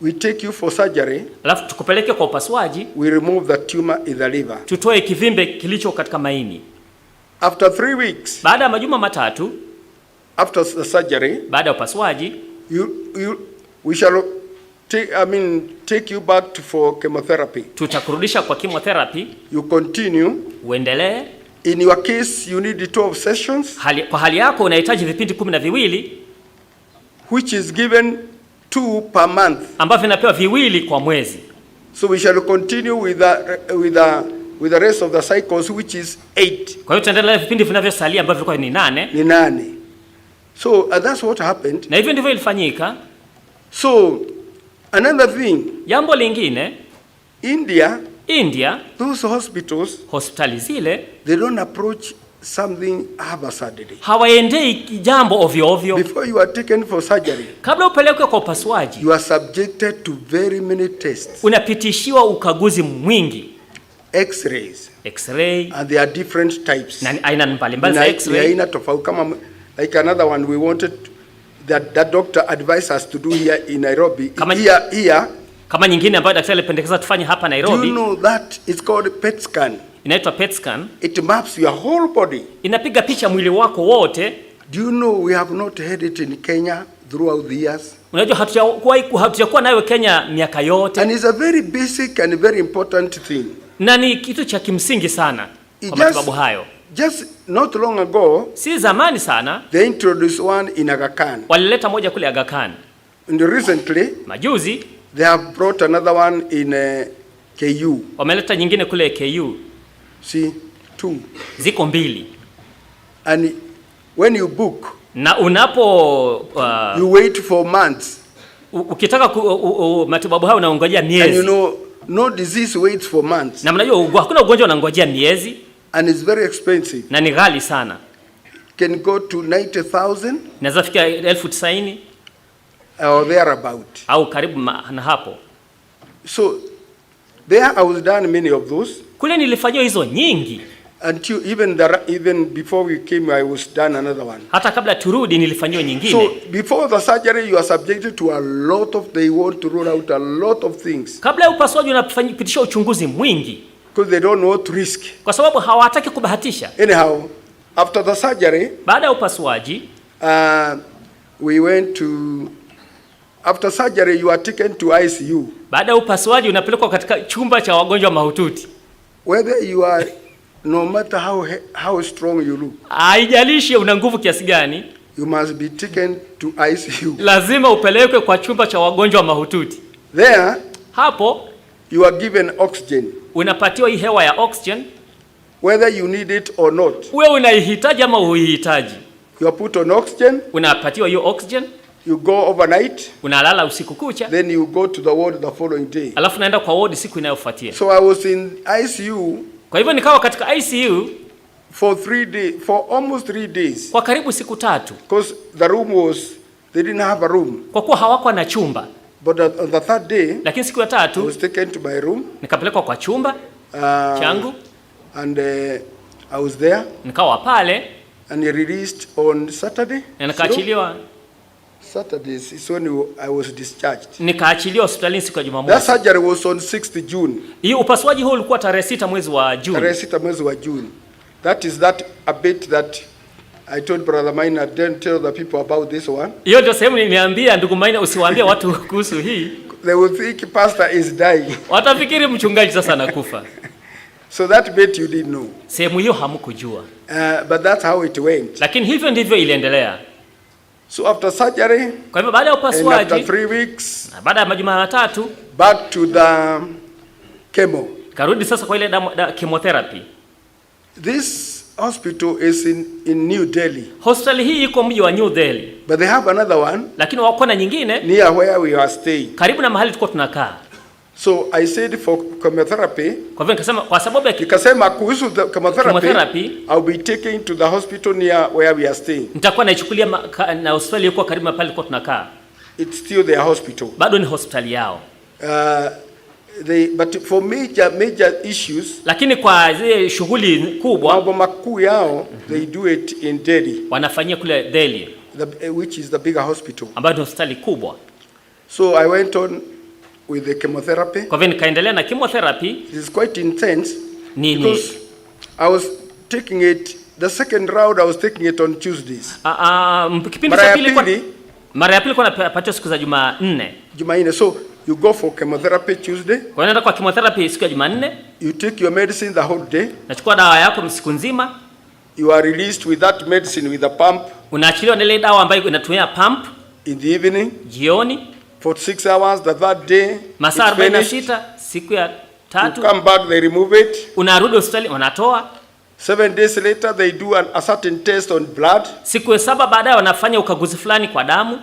We take you for surgery. Alafu tukupeleke kwa upasuaji. We remove the tumor in the liver. Tutoe kivimbe kilicho katika maini. After 3 weeks. Baada ya majuma 3. After the surgery. Baada ya upasuaji. We shall take you back for chemotherapy. Tutakurudisha kwa chemotherapy. You continue. Uendelee. In your case you need 12 sessions. Kwa hali yako unahitaji vipindi 12. Which is given 2 per month. Ambavyo vinapewa 2 kwa mwezi. So we shall continue with the rest of the cycles which is 8. Kwa hiyo tutaendelea vipindi vinavyosalia ambavyo vilikuwa ni 8. Ni 8. So that's what happened. Na hivyo ndivyo ilifanyika. So another thing. Jambo lingine, India, those hospitals, hospitali zile, they don't approach something haphazardly. Hawaendei jambo ovyo ovyo. Before you are taken for surgery, kabla upelekwe kwa upasuaji, you are subjected to very many tests. Unapitishiwa ukaguzi mwingi. X-rays. X-ray. And there are different types. Na aina mbalimbali za X-ray. Aina tofauti kama like another one we wanted that doctor advised us to do here in Nairobi. Kama nyingine ambayo daktari alipendekeza tufanye hapa Nairobi. Do you know that it's called PET scan? Inaitwa PET scan. It maps your whole body. Inapiga picha mwili wako wote. Do you know we have not had it in Kenya throughout the years? Unajua hatujakuwa nayo Kenya miaka yote. And it's a very basic and very important thing. Na ni kitu cha kimsingi sana kwa matibabu hayo. Just not long ago, si zamani sana, they introduced one in Aga Khan. Walileta moja kule Aga Khan. And recently, majuzi, they have brought another one in KU. Wameleta nyingine kule KU. See, 2. Ziko 2. And when you book, na unapo you wait for months. Ukitaka matibabu hayo unaongojea miezi. And you know, no disease waits for months. Na mnajua hakuna ugonjwa unangojea miezi. And it's very expensive. Na ni ghali sana. Can go to 90,000. Naweza fika 90,000 or thereabout. Au karibu na hapo. So there I was done many of those. Kule nilifanywa hizo nyingi. Until even before we came, I was done another one. Hata kabla turudi nilifanywa nyingine. So before the surgery you are subjected to a lot of, they want to roll out a lot of things. Kabla ya upasuaji unapitisha uchunguzi mwingi. Because they don't know what to risk. Kwa sababu hawataki kubahatisha. Anyhow, after the surgery, baada ya upasuaji, we went to, after surgery you are taken to ICU. Baada ya upasuaji unapelekwa katika chumba cha wagonjwa mahututi. Whether you are, no matter how strong you look, haijalishi una nguvu kiasi gani, you must be taken to ICU. Lazima upelekwe kwa chumba cha wagonjwa mahututi. There, hapo you are given oxygen. Unapatiwa hii hewa ya oxygen, whether you need it or not. Wewe unaihitaji ama huihitaji. You are put on oxygen. Unapatiwa hiyo oxygen. You go overnight. Unalala usiku kucha. Then you go to the ward the following day. Alafu naenda kwa ward siku inayofuatia. So I was in ICU. Kwa hivyo nikawa katika ICU for almost 3 days. Kwa karibu siku 3. Because the room was, they didn't have a room. Kwa kuwa hawakuwa na chumba. But on the third day, lakini siku ya tatu, I was taken to my room. Nikapelekwa kwa chumba changu. And I was there. Nikawa pale. And he released on Saturday. Nikaachiliwa. Saturday is when I was discharged. Nikaachiliwa hospitalini siku ya Jumamosi. That surgery was on 6th June. Hiyo upasuaji huu ulikuwa tarehe 6 mwezi wa June. Tarehe 6 mwezi wa June. That is that a bit that I told Brother Maina, I didn't tell the people about this one. Hiyo ndio sehemu niliambia ndugu Maina usiwaambie watu kuhusu hii. They will think pastor is dying. Watafikiri mchungaji sasa anakufa. So that bit you didn't know. Sehemu hiyo hamkujua. But that's how it went. Lakini hivyo ndivyo iliendelea. So after surgery, kwa hivyo baada ya upasuaji, after 3 weeks, baada ya majuma 3, back to the chemo. Karudi sasa kwa ile chemotherapy. This hospital is in New Delhi. Hospitali hii iko mji wa New Delhi. But they have another one. Lakini wako na nyingine near where we are staying. Karibu na mahali tulikuwa tunakaa. So I said for chemotherapy. Kwa hivyo nikasema kwa sababu ya nikasema kuhusu chemotherapy, I'll be taken to the hospital near where we are staying. Nitakuwa naichukulia na hospitali iko karibu na pale tulikuwa tunakaa. It's still their hospital. Bado ni hospitali yao. But for major issues, lakini kwa zile shughuli kubwa, mambo makuu yao, they do it in Delhi. Wanafanyia kule Delhi, which is the bigger hospital. Ambayo ni hospitali kubwa. So I went on with the chemotherapy. Kwa hivyo nikaendelea na chemotherapy. It is quite intense. Nini? Because I was taking it, the second round I was taking it on Tuesdays. Kipindi cha pili, mara ya pili kwa napata siku za Jumanne. Jumanne. So you go for chemotherapy Tuesday. Kwa hiyo naenda kwa chemotherapy siku ya Jumanne. You take your medicine the whole day. Nachukua dawa yako siku nzima. You are released with that medicine with a pump. Unaachiliwa na ile dawa ambayo inatumia pump. In the evening. Jioni. For 6 hours the third day. Masaa 46 siku ya 3. You come back, they remove it. Unarudi hospitali wanatoa. 7 days later they do a certain test on blood. Siku 7 baadaye wanafanya ukaguzi fulani kwa damu.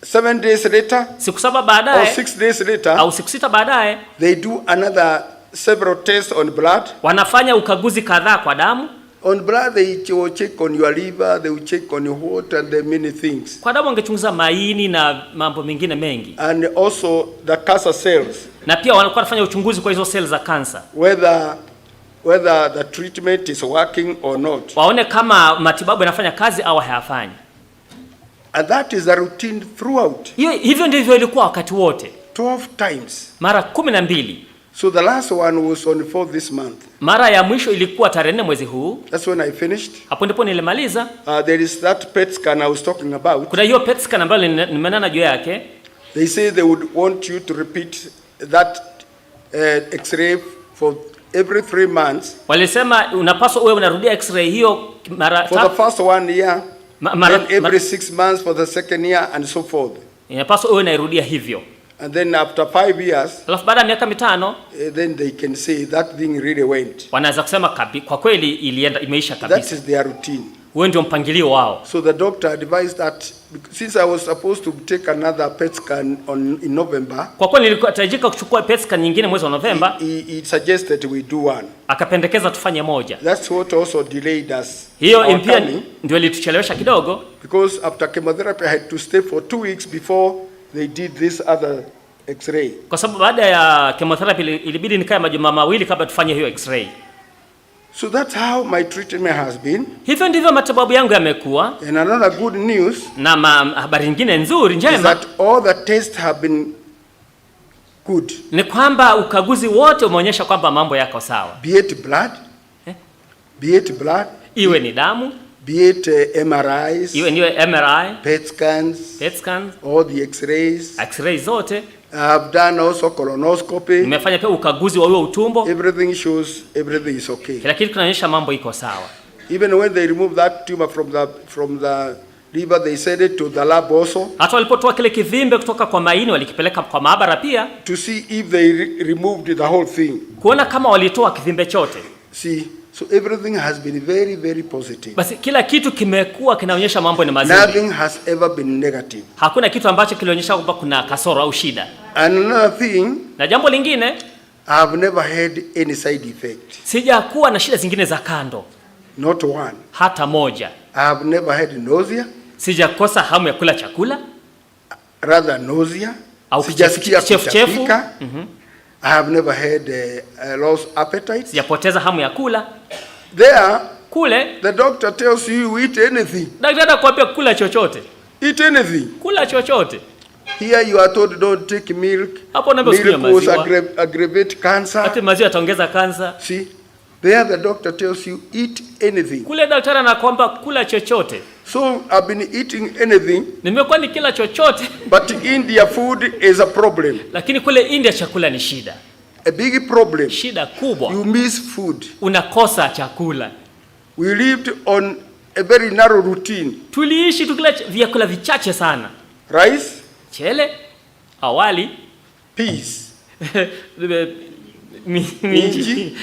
7 days later, siku 7 baadaye, or 6 days later, au siku 6 baadaye, they do another several tests on blood. Wanafanya ukaguzi kadhaa kwa damu. On blood they will check on your liver, they will check on your heart and the many things. Kwa damu wangechunguza maini na mambo mengine mengi. And also the cancer cells. Na pia wanakuwa wanafanya uchunguzi kwa hizo cells za cancer. Whether the treatment is working or not. Waone kama matibabu yanafanya kazi au hayafanyi. And that is a routine throughout. Hivyo ndivyo ilikuwa wakati wote. 12 times. Mara 12. So the last one was on 4 this month. Mara ya mwisho ilikuwa tarehe 4 mwezi huu. That's when I finished. Hapo ndipo nilimaliza. There is that PET scan I was talking about. Kuna hiyo PET scan ambayo nimenena juu yake. They say they would want you to repeat that x-ray for every 3 months. Walisema unapaswa uwe unarudia x-ray hiyo mara for the first 1 year. Every 6 months for the second year and so forth. Inapaswa uwe unairudia hivyo. And then after 5 years, alafu baada ya miaka 5, then they can say that thing really went. Wanaweza kusema kwa kweli ilienda imeisha kabisa. That is their routine. Huo ndio mpangilio wao. So the doctor advised that since I was supposed to take another PET scan in November. Kwa kweli nilikuwa natarajia kuchukua PET scan nyingine mwezi wa Novemba. He suggested we do one. Akapendekeza tufanye moja. That's what also delayed us. Hiyo pia ndio ilituchelewesha kidogo. Because after chemotherapy I had to stay for 2 weeks before they did this other x-ray. Kwa sababu baada ya chemotherapy ilibidi nikae majuma mawili kabla tufanye hiyo x-ray. So that's how my treatment has been. Hivyo ndivyo matibabu yangu yamekuwa. And another good news, na habari nyingine nzuri njema, is that all the tests have been good. Ni kwamba ukaguzi wote umeonyesha kwamba mambo yako sawa. Be it blood, be it blood, iwe ni damu, be it MRIs, iwe ni MRI, PET scans, all the x-rays zote. I've done also colonoscopy. Nimefanya pia ukaguzi wa huo utumbo. Everything shows everything is okay. Kila kitu kinaonyesha mambo iko sawa. Even when they remove that tumor from the liver, they send it to the lab also. Hata walipotoa kile kivimbe kutoka kwa maini walikipeleka kwa maabara pia. To see if they removed the whole thing. Kuona kama walitoa kivimbe chote. See, so everything has been very, very positive. Basi kila kitu kimekuwa kinaonyesha mambo ni mazuri. Nothing has ever been negative. Hakuna kitu ambacho kilionyesha kwamba kuna kasoro au shida. Another thing, na jambo lingine, I have never had any side effect. Sijakuwa na shida zingine za kando. Not one. Hata moja. I have never had nausea. Sijakosa hamu ya kula chakula. Rather nausea. au kichefuchefu. I have never had a lost appetite. Sijapoteza hamu ya kula. There, kule, the doctor tells you eat anything. Daktari anakuambia kula chochote. Eat anything. Kula chochote. Here you are told don't take milk. Hapo unaambiwa usinywe maziwa. Milk will aggravate cancer. Hata maziwa yataongeza kansa. See? There the doctor tells you eat anything. Kule daktari anakuambia kula chochote. So I've been eating anything. Nimekuwa nikila chochote. But India food is a problem. Lakini kule India chakula ni shida. A big problem. Shida kubwa. You miss food. Unakosa chakula. We lived on a very narrow routine. Tuliishi tukila vyakula vichache sana. Rice, chele, awali, peas, minji.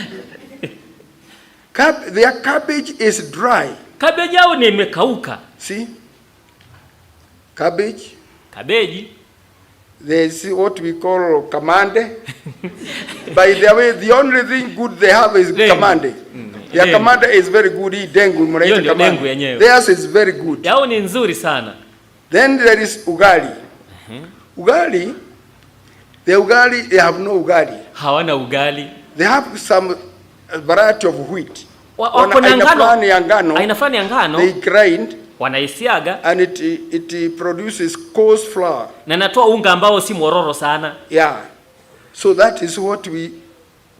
Their cabbage is dry. Cabbage yao ni imekauka. See? Cabbage. There's what we call kamande. By the way, the only thing good they have is kamande. Their kamande is very good. Dengu mnaita kamande. Theirs is very good. Yao ni nzuri sana. Then there is ugali. Ugali, the ugali, they have no ugali. Hawana ugali. They have some variety of wheat. Wako na ngano. Aina fulani ya ngano. They grind. Wanaisiaga. And it produces coarse flour. Na natoa unga ambao si mororo sana. Yeah. So that is what we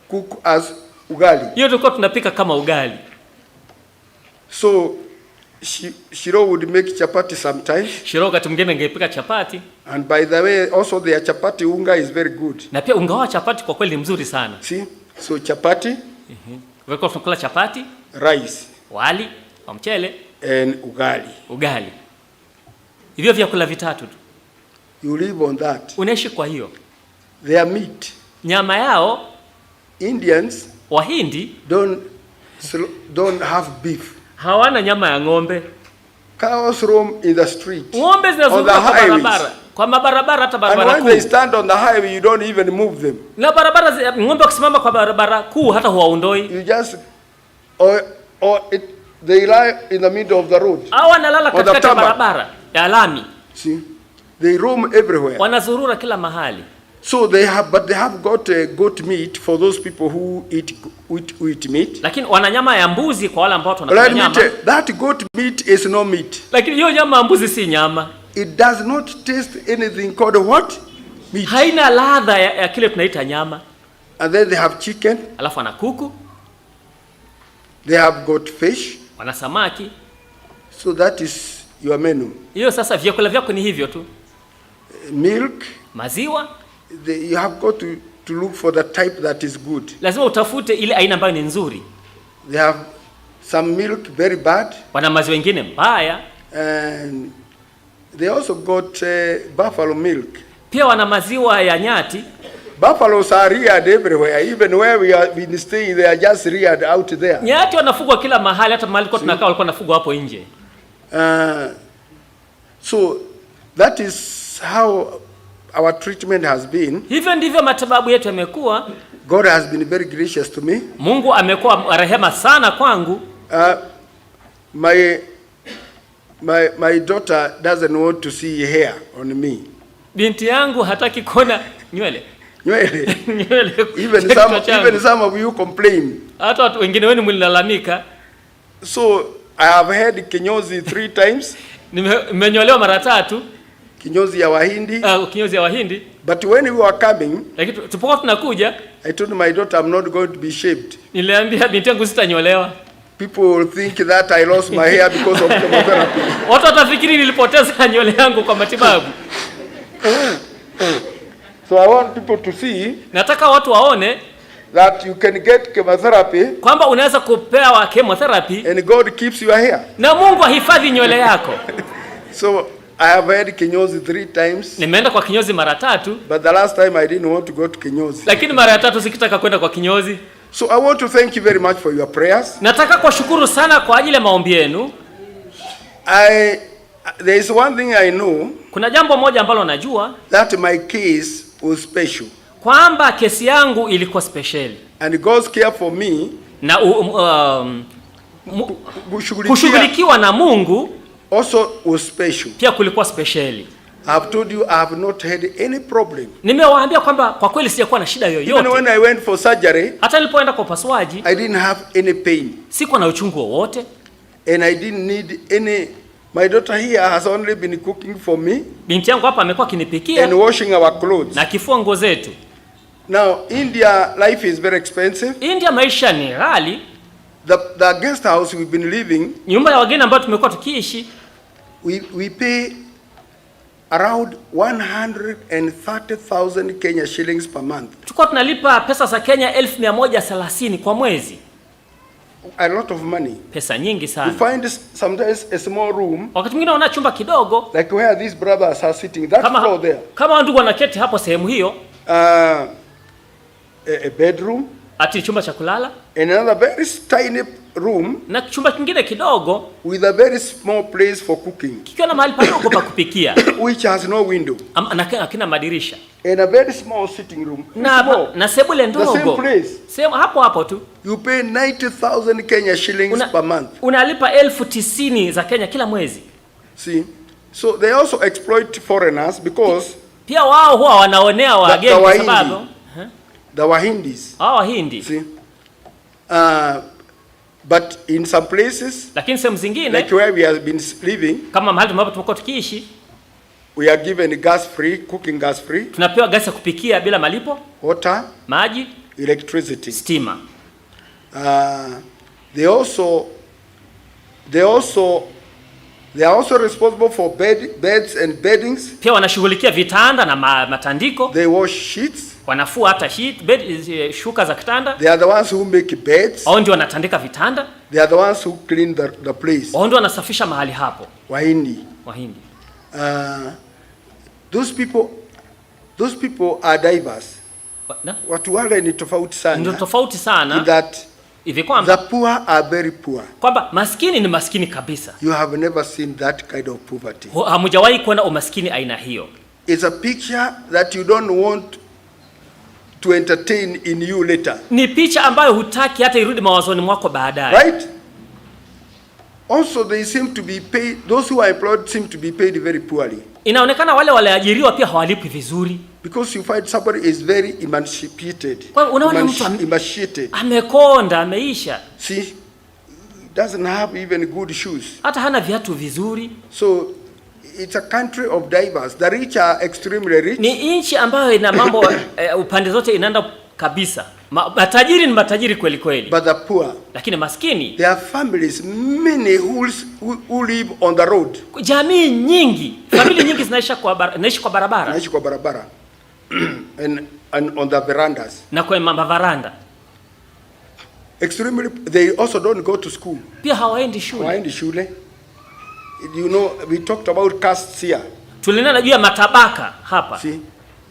cook as ugali. Hiyo tulikuwa tunapika kama ugali. So Shiro would make chapati sometimes. Shiro wakati mwingine angepika chapati. And by the way, also their chapati unga is very good. Na pia unga wa chapati kwa kweli mzuri sana. See? So chapati. Weko tunakula chapati. Rice. Wali, wa mchele. And ugali. Hivyo vyakula vitatu tu. You live on that. Unaishi kwa hiyo. Their meat. Nyama yao. Indians. Wahindi. Don't have beef. Hawana nyama ya ng'ombe. Cows roam in the street. Ng'ombe zinazunguka kwa barabara. Kwa mabarabara hata barabara kuu. And when they stand on the highway, you don't even move them. Na barabara ng'ombe wakisimama kwa barabara kuu hata huwaondoi. You just they lie in the middle of the road. Au wanalala katikati ya barabara ya lami. See? They roam everywhere. Wanazurura kila mahali. So they have got goat meat for those people who eat meat. Lakini wana nyama ya mbuzi kwa wale ambao wanakula nyama. That goat meat is no meat. Lakini hiyo nyama ya mbuzi si nyama. It does not taste anything called what? Meat. Haina ladha ya kile tunaita nyama. And then they have chicken. Alafu wana kuku. They have got fish. Wana samaki. So that is your menu. Hiyo sasa vyakula vyako ni hivyo tu. Milk. Maziwa. You have got to look for the type that is good. Lazima utafute ile aina ambayo ni nzuri. They have some milk very bad. Wana maziwa mengine mbaya. And they also got buffalo milk. Pia wana maziwa ya nyati. Buffaloes are reared everywhere. Even where we are been staying, they are just reared out there. Nyati wanafugwa kila mahali, hata mahali kwa tunakaa walikuwa wanafugwa hapo nje. So that is how our treatment has been. Hivyo ndivyo matibabu yetu yamekuwa. God has been very gracious to me. Mungu amekuwa rehema sana kwangu. My daughter doesn't want to see hair on me. Binti yangu hataki kuona nywele. Even some of you complain. Hata watu wengine wenu mlilalamika. So I have had kinyozi 3 times. Nimenyolewa mara 3. Kinyozi ya Wahindi. Kinyozi ya Wahindi. But when we were coming, lakini tupokuwa tunakuja, I told my daughter I'm not going to be shaved. Niliambia binti yangu sitanyolewa. People will think that I lost my hair because of chemotherapy. Watu watafikiri nilipoteza nywele yangu kwa matibabu. So I want people to see. Nataka watu waone that you can get chemotherapy. Kwamba unaweza kupewa chemotherapy. And God keeps your hair. Na Mungu ahifadhi nywele yako. So I have had kinyozi 3 times. Nimeenda kwa kinyozi mara 3. But the last time I didn't want to go to kinyozi. Lakini mara ya 3 sikitaka kwenda kwa kinyozi. So I want to thank you very much for your prayers. Nataka kuwashukuru sana kwa ajili ya maombi yenu. There is one thing I know. Kuna jambo moja ambalo najua. That my case was special. Kwamba kesi yangu ilikuwa special. And God's care for me. Na kushughulikiwa na Mungu also was special. Pia kulikuwa special. I have told you I have not had any problem. Nimewaambia kwamba kwa kweli sijakuwa na shida yoyote. Even when I went for surgery, hata nilipoenda kwa upasuaji, I didn't have any pain. Sikuwa na uchungu wowote. And I didn't need any. My daughter here has only been cooking for me. Binti yangu hapa amekuwa akinipikia and washing our clothes. Na kifua nguo zetu. Now India life is very expensive. India maisha ni ghali. The guest house we've been living, nyumba ya wageni ambayo tumekuwa tukiishi, we pay around 130,000 Kenya shillings per month. Tulikuwa tunalipa pesa za Kenya 1130 kwa mwezi. A lot of money. Pesa nyingi sana. You find sometimes a small room. Wakati mwingine unaona chumba kidogo, like where these brothers are sitting, that floor there. Kama ndugu wanaketi hapo sehemu hiyo. A bedroom. Ati chumba cha kulala. And another very tiny room. Na chumba kingine kidogo. With a very small place for cooking. Kikiwa na mahali padogo pa kupikia. Which has no window. Hakina madirisha. And a very small sitting room. Na sebule ndogo. The same place. Sehemu hapo tu. You pay 90,000 Kenya shillings per month. Unalipa 90,000 za Kenya kila mwezi. See? So they also exploit foreigners because pia wao huwa wanaonea wageni kwa sababu the Wahindis. Wahindi. See? But in some places, lakini sehemu zingine, like where we have been living, kama mahali ambapo tumekuwa tukiishi, we are given gas free, cooking gas free. Tunapewa gasi ya kupikia bila malipo. Water, maji, electricity, stima. They are also responsible for beds and beddings. Pia wanashughulikia vitanda na matandiko. They wash sheets. Wanafua hata shuka za kitanda. They are the ones who make beds. Wao ndio wanatandika vitanda. They are the ones who clean the place. Wao ndio wanasafisha mahali hapo. Wahindi. Those people are diverse. Watu wale ni tofauti sana. Ndio tofauti sana. That hivi kwamba the poor are very poor. Kwamba maskini ni maskini kabisa. You have never seen that kind of poverty. Hamujawahi kuona umaskini aina hiyo. It's a picture that you don't want to entertain in you later. Ni picha ambayo hutaki hata irudi mawazoni mwako baadaye. Right? Also they seem to be paid, those who are employed seem to be paid very poorly. Inaonekana wale waliajiriwa pia hawalipwi vizuri. Because you find somebody is very emancipated. Kwa unaona mtu amekonda, ameisha. See, doesn't have even good shoes. Hata hana viatu vizuri. So it's a country of diverse. The rich are extremely rich. Ni nchi ambayo ina mambo upande zote inaenda kabisa. Matajiri ni matajiri kweli kweli. But the poor, lakini maskini, there are families, many who live on the road. Jamii nyingi, familia nyingi zinaishi kwa barabara. Naishi kwa barabara. and on the verandas. Na kwa mavaranda. Extremely, they also don't go to school. Pia hawaendi shule. Hawaendi shule. You know, we talked about castes here. Tulinena juu ya matabaka hapa. See,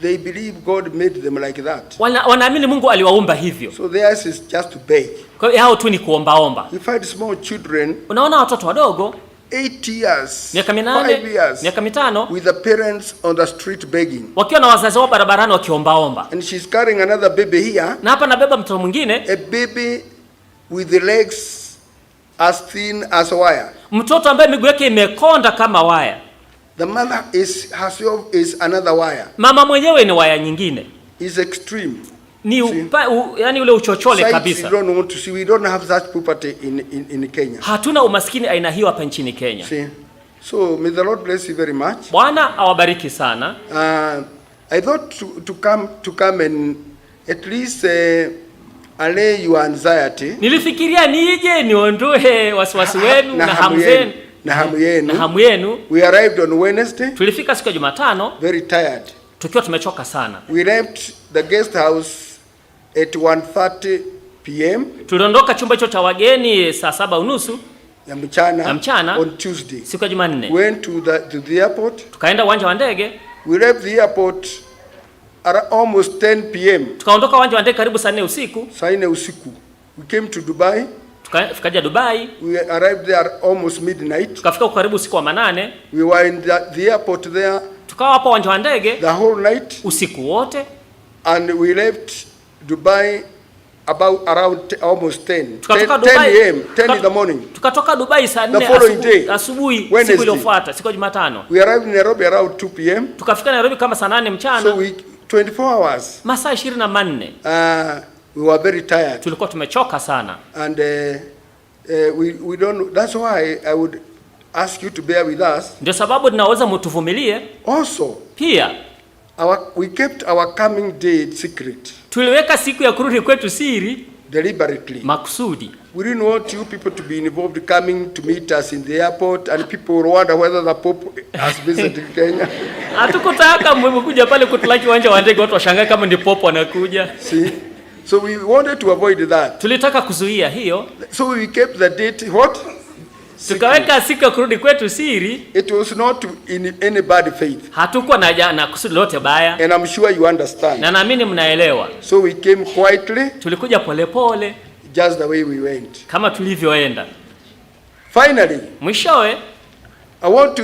they believe God made them like that. Wanaamini Mungu aliwaumba hivyo. So theirs is just to beg. Kwa hiyo hao tu ni kuombaomba. You find small children. Unaona watoto wadogo 8 years, miaka 8, 5 years, miaka 5, with the parents on the street begging. Wakiwa na wazazi wao barabarani wakiombaomba. And she's carrying another baby here. Na hapa nabeba mtoto mwingine. A baby with the legs as thin as wire. Mtoto ambaye miguu yake imekonda kama waya. The mother herself is another wire. Mama mwenyewe ni waya nyingine. Is extreme. Ni yani ule uchochole kabisa. We don't want to see. We don't have such poverty in Kenya. Hatuna umaskini aina hiyo hapa nchini Kenya. See? So may the Lord bless you very much. Bwana awabariki sana. I thought to come and at least allay your anxiety. Nilifikiria nije niondoe wasiwasi wenu na hamu zenu. Na hamu yenu. We arrived on Wednesday. Tulifika siku ya Jumatano. Very tired. Tukiwa tumechoka sana. We left the guest house at 1:30 p.m. Tuliondoka chumba hicho cha wageni saa 7:30 ya mchana on Tuesday. Siku ya Jumanne. Went to the airport. Tukaenda uwanja wa ndege. We left the airport at almost 10 p.m. Tukaondoka uwanja wa ndege karibu saa 4 usiku. Saa 4 usiku. We came to Dubai. Tukafika Dubai. We arrived there almost midnight. Tukafika karibu usiku wa 8. We were in the airport there. Tukawa hapo uwanja wa ndege the whole night. Usiku wote. And we left Dubai about around almost 10 a.m. 10 in the morning. Tukatoka Dubai saa 4 asubuhi siku iliyofuata, siku ya Jumatano. We arrived in Nairobi around 2 p.m. Tukafika Nairobi kama saa 8 mchana. So we 24 hours. Masaa 24. We were very tired. Tulikuwa tumechoka sana. And we don't, that's why I would ask you to bear with us. Ndio sababu ninaweza mtuvumilie. Also, pia we kept our coming date secret. Tuliweka siku ya kurudi kwetu siri deliberately. Makusudi. We didn't want you people to be involved coming to meet us in the airport and people will wonder whether the Pope has visited Kenya. Hatukutaka mmekuja pale kutulaki uwanja wa ndege watu washangae kama ndi Pope anakuja. See? So we wanted to avoid that. Tulitaka kuzuia hiyo. So we kept the date what? Tukaweka siku ya kurudi kwetu siri. It was not in any bad faith. Hatukuwa na kusudi lote baya. And I'm sure you understand. Na naamini mnaelewa. So we came quietly. Tulikuja polepole. Just the way we went. Kama tulivyoenda. Finally, mwishowe, I want to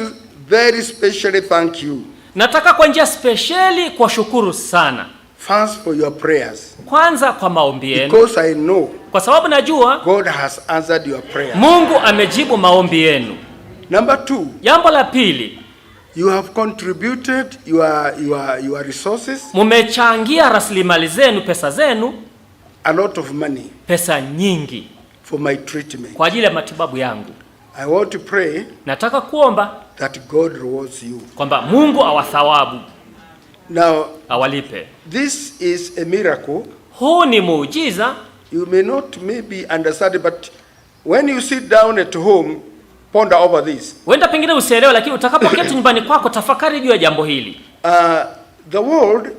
very specially thank you. Nataka kwa njia speciali kwa shukuru sana. First for your prayers. Kwanza kwa maombi yenu. Because I know. Kwa sababu najua God has answered your prayers. Mungu amejibu maombi yenu. Number 2. Jambo la pili. You have contributed your resources. Mumechangia rasilimali zenu, pesa zenu. A lot of money. Pesa nyingi. For my treatment. Kwa ajili ya matibabu yangu. I want to pray. Nataka kuomba. That God rewards you. Kwamba Mungu awathawabu. Now, awalipe. This is a miracle. Huu ni muujiza. You may not maybe understand it, but when you sit down at home, ponder over this. Wenda pengine usielewe, lakini utakapoketi nyumbani kwako tafakari juu ya jambo hili. The world,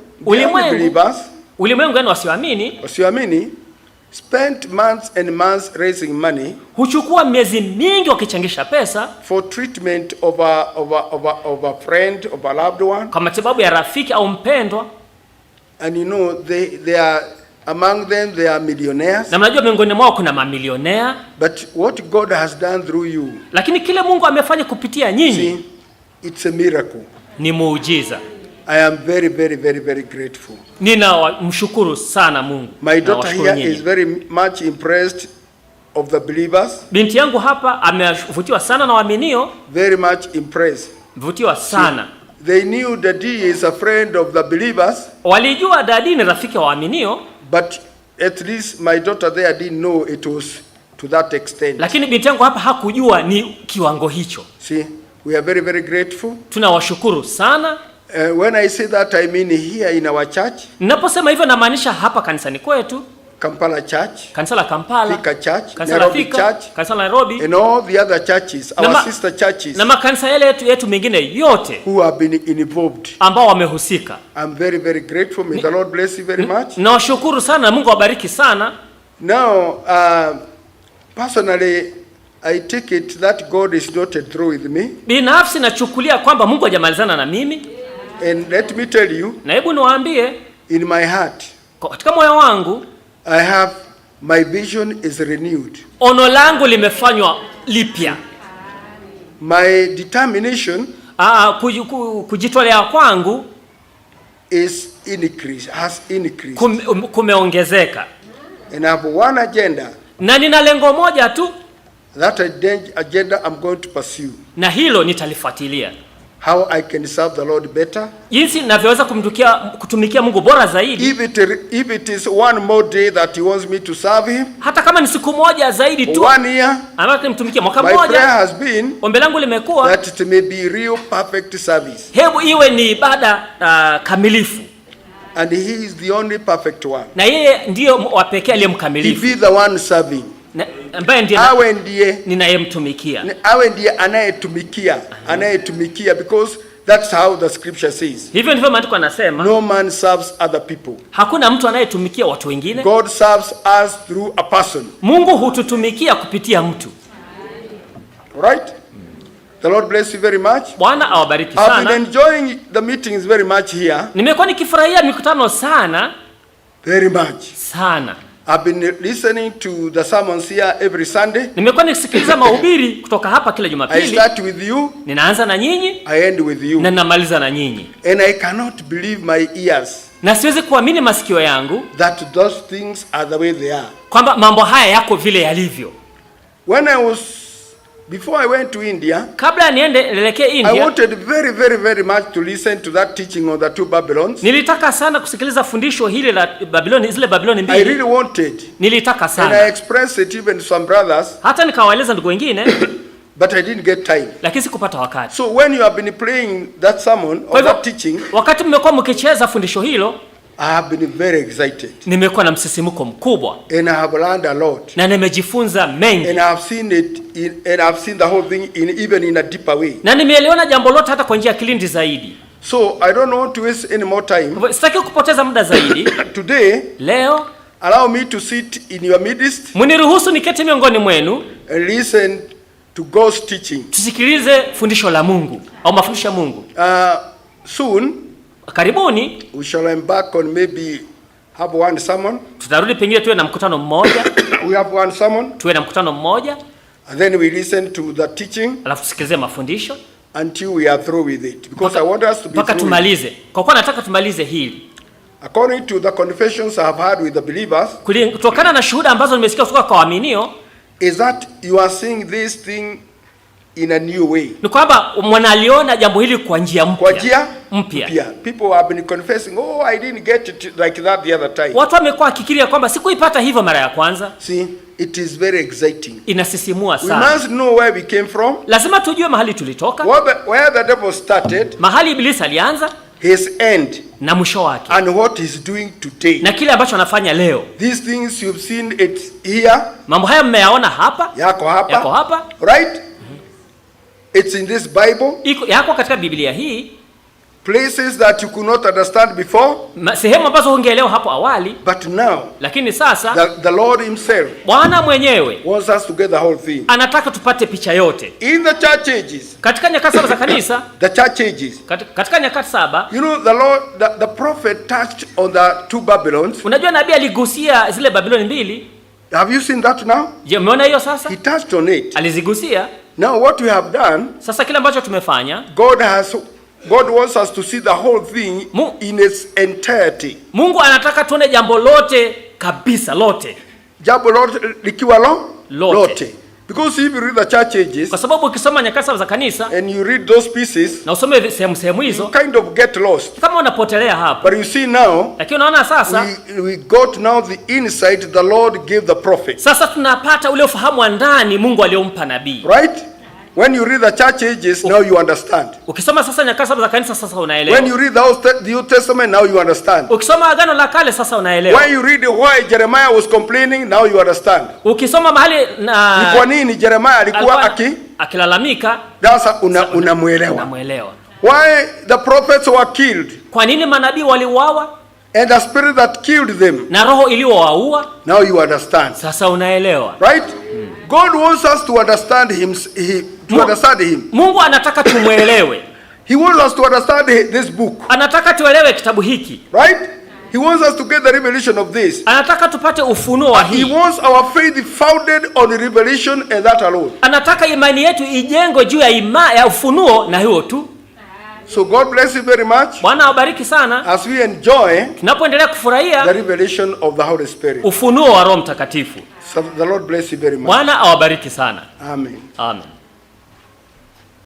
ulimwengu yani wasioamini spent months and months raising money. Huchukua miezi mingi wakichangisha pesa for treatment of a friend, of a loved one. Kwa matibabu ya rafiki au mpendwa. And you know they are among them, they are millionaires. Na mnajua miongoni mwao kuna mamilionea. But what God has done through you. Lakini kile Mungu amefanya kupitia nyinyi. See, it's a miracle. Ni muujiza. I am very, very, very, very grateful. Ninamshukuru sana Mungu. My daughter here is very much impressed of the believers. Binti yangu hapa amevutiwa sana na waaminio. Very much impressed. Vutiwa sana. They knew that he is a friend of the believers. Walijua dadi ni rafiki wa waaminio. But at least my daughter there didn't know it was to that extent. Lakini binti yangu hapa hakujua ni kiwango hicho. See, we are very, very grateful. Tunawashukuru sana. When I say that, I mean here in our church. Ninaposema hivyo namaanisha hapa kanisani kwetu. Kampala Church. Kanisa la Kampala. Thika Church. Nairobi Church. Kanisa la Nairobi. And all the other churches, our sister churches. Na makanisa yale yetu mengine yote. Who have been involved. Ambao wamehusika. I'm very, very grateful. May the Lord bless you very much. Nawashukuru sana, Mungu awabariki sana. Now, personally, I take it that God is not through with me. Binafsi nachukulia kwamba Mungu hajamalizana na mimi. And let me tell you. Na hebu niwaambie. In my heart. Katika moyo wangu. I have, my vision is renewed. Ono langu limefanywa lipya. My determination. Kujitolea kwangu. Is increased, has increased. Kumeongezeka. And I have one agenda. Na nina lengo moja tu. That agenda I'm going to pursue. Na hilo nitalifuatilia. How I can serve the Lord better. Jinsi ninavyoweza kutumikia Mungu bora zaidi. If it is one more day that he wants me to serve him. Hata kama ni siku moja zaidi tu. 1 year. Ambapo nimtumikie mwaka mmoja. My prayer has been. Ombi langu limekuwa. That it may be real perfect service. Hebu iwe ni ibada kamilifu. And he is the only perfect one. Na yeye ndio wa pekee aliye mkamilifu. He be the one serving. Ambaye ndiye ninayemtumikia. Awe ndiye anayetumikia because that's how the scripture says. Hivyo ndivyo maandiko yanasema. No man serves other people. Hakuna mtu anayetumikia watu wengine. God serves us through a person. Mungu hututumikia kupitia mtu. Right? The Lord bless you very much. Bwana awabariki sana. I've been enjoying the meetings very much here. Nimekuwa nikifurahia mikutano sana. Very much. Sana. I've been listening to the sermons here every Sunday. Nimekuwa nikisikiliza mahubiri kutoka hapa kila Jumapili. I start with you. Ninaanza na nyinyi. I end with you. Na namaliza na nyinyi. And I cannot believe my ears. Na siwezi kuamini masikio yangu that those things are the way they are. Kwamba mambo haya yako vile yalivyo. Before I went to India, kabla nielekee India, I wanted very much to listen to that teaching on the two Babylons. Nilitaka sana kusikiliza fundisho hili la Babiloni, zile Babiloni mbili. I really wanted. Nilitaka sana. And I expressed it even to some brothers. Hata nikawaeleza ndugu wengine. But I didn't get time. Lakini sikupata wakati. So when you have been playing that sermon or that teaching, wakati mmekuwa mkicheza fundisho hilo, I have been very excited. Nimekuwa na msisimuko mkubwa. And I have learned a lot. Na nimejifunza mengi. And I have seen it and I have seen the whole thing even in a deeper way. Na nimeelewana jambo lote hata kwa njia kilindi zaidi. So I don't want to waste any more time. Sitaki kupoteza muda zaidi. Today, leo, allow me to sit in your midst. Muniruhusu niketi miongoni mwenu and listen to God's teaching. Tusikilize fundisho la Mungu au mafundisho ya Mungu. Soon, karibuni, we shall embark on maybe have one sermon. Tutarudi pengine tuwe na mkutano mmoja. We have one sermon. Tuwe na mkutano mmoja. And then we listen to the teaching. Alafu tusikilize mafundisho until we are through with it, because I want us to be through. Tumalize. Kwa kuwa nataka tumalize hili. According to the confessions I have had with the believers, kutokana na shuhuda ambazo nimesikia kutoka kwa waaminio, is that you are seeing this thing in a new way. Ni kwamba mwanaliona jambo hili kwa njia mpya. Kwa njia mpya. People have been confessing, oh, I didn't get it like that the other time. Watu wamekuwa wakikiria kwamba sikuipata hivyo mara ya kwanza. See, it is very exciting. Inasisimua sana. We must know where we came from. Lazima tujue mahali tulitoka. Where the devil started. Mahali Ibilisi alianza. His end. Na mwisho wake. And what he's doing today. Na kile ambacho anafanya leo. These things you've seen it here. Mambo haya mmeyaona hapa. Yako hapa. Yako hapa. Right? It's in this Bible. Yako katika Biblia hii. Places that you could not understand before. Sehemu ambazo hungeelewa hapo awali. But now. Lakini sasa. The Lord himself. Bwana mwenyewe. Wants us to get the whole thing. Anataka tupate picha yote. In the church ages. Katika nyakati saba za kanisa. The church ages. Katika nyakati saba. You know the Lord, the prophet touched on the two Babylons. Unajua nabii aligusia zile Babiloni mbili. Have you seen that now? Je, umeona hiyo sasa? He touched on it. Alizigusia. Now what we have done. Sasa kile ambacho tumefanya. God wants us to see the whole thing in its entirety. Mungu anataka tuone jambo lote kabisa, lote. Jambo lote likiwa lote. Because if you read the church ages, kwa sababu ukisoma nyakati za kanisa and you read those pieces, na usome sehemu hizo, you kind of get lost. Kama unapotelea hapo. But you see now, lakini unaona sasa, we got now the insight the Lord gave the prophet. Sasa tunapata ule ufahamu wa ndani Mungu aliyompa nabii. Right? When you read the church ages, now you understand. Ukisoma sasa nyakati za kanisa sasa unaelewa. When you read the Old Testament, now you understand. Ukisoma agano la kale sasa unaelewa. When you read why Jeremiah was complaining, now you understand. Ukisoma mahali na ni kwa nini Jeremiah alikuwa akilalamika, sasa unamuelewa. Unamuelewa. Why the prophets were killed. Kwa nini manabii waliuawa? And the spirit that killed them. Na roho iliyowaua. Now you understand. Sasa unaelewa. Right? God wants us to understand him. Mungu anataka tumuelewe. He wants us to understand this book. Anataka tuelewe kitabu hiki. Right? He wants us to get the revelation of this. Anataka tupate ufunuo wa hii. He wants our faith founded on the revelation and that alone. Anataka imani yetu ijengwe juu ya ufunuo na hiyo tu. So God bless you very much. Bwana awabariki sana. As we enjoy tunapoendelea kufurahia the revelation of the Holy Spirit. Ufunuo wa Roho Mtakatifu. So the Lord bless you very much. Bwana awabariki sana. Amen. Amen.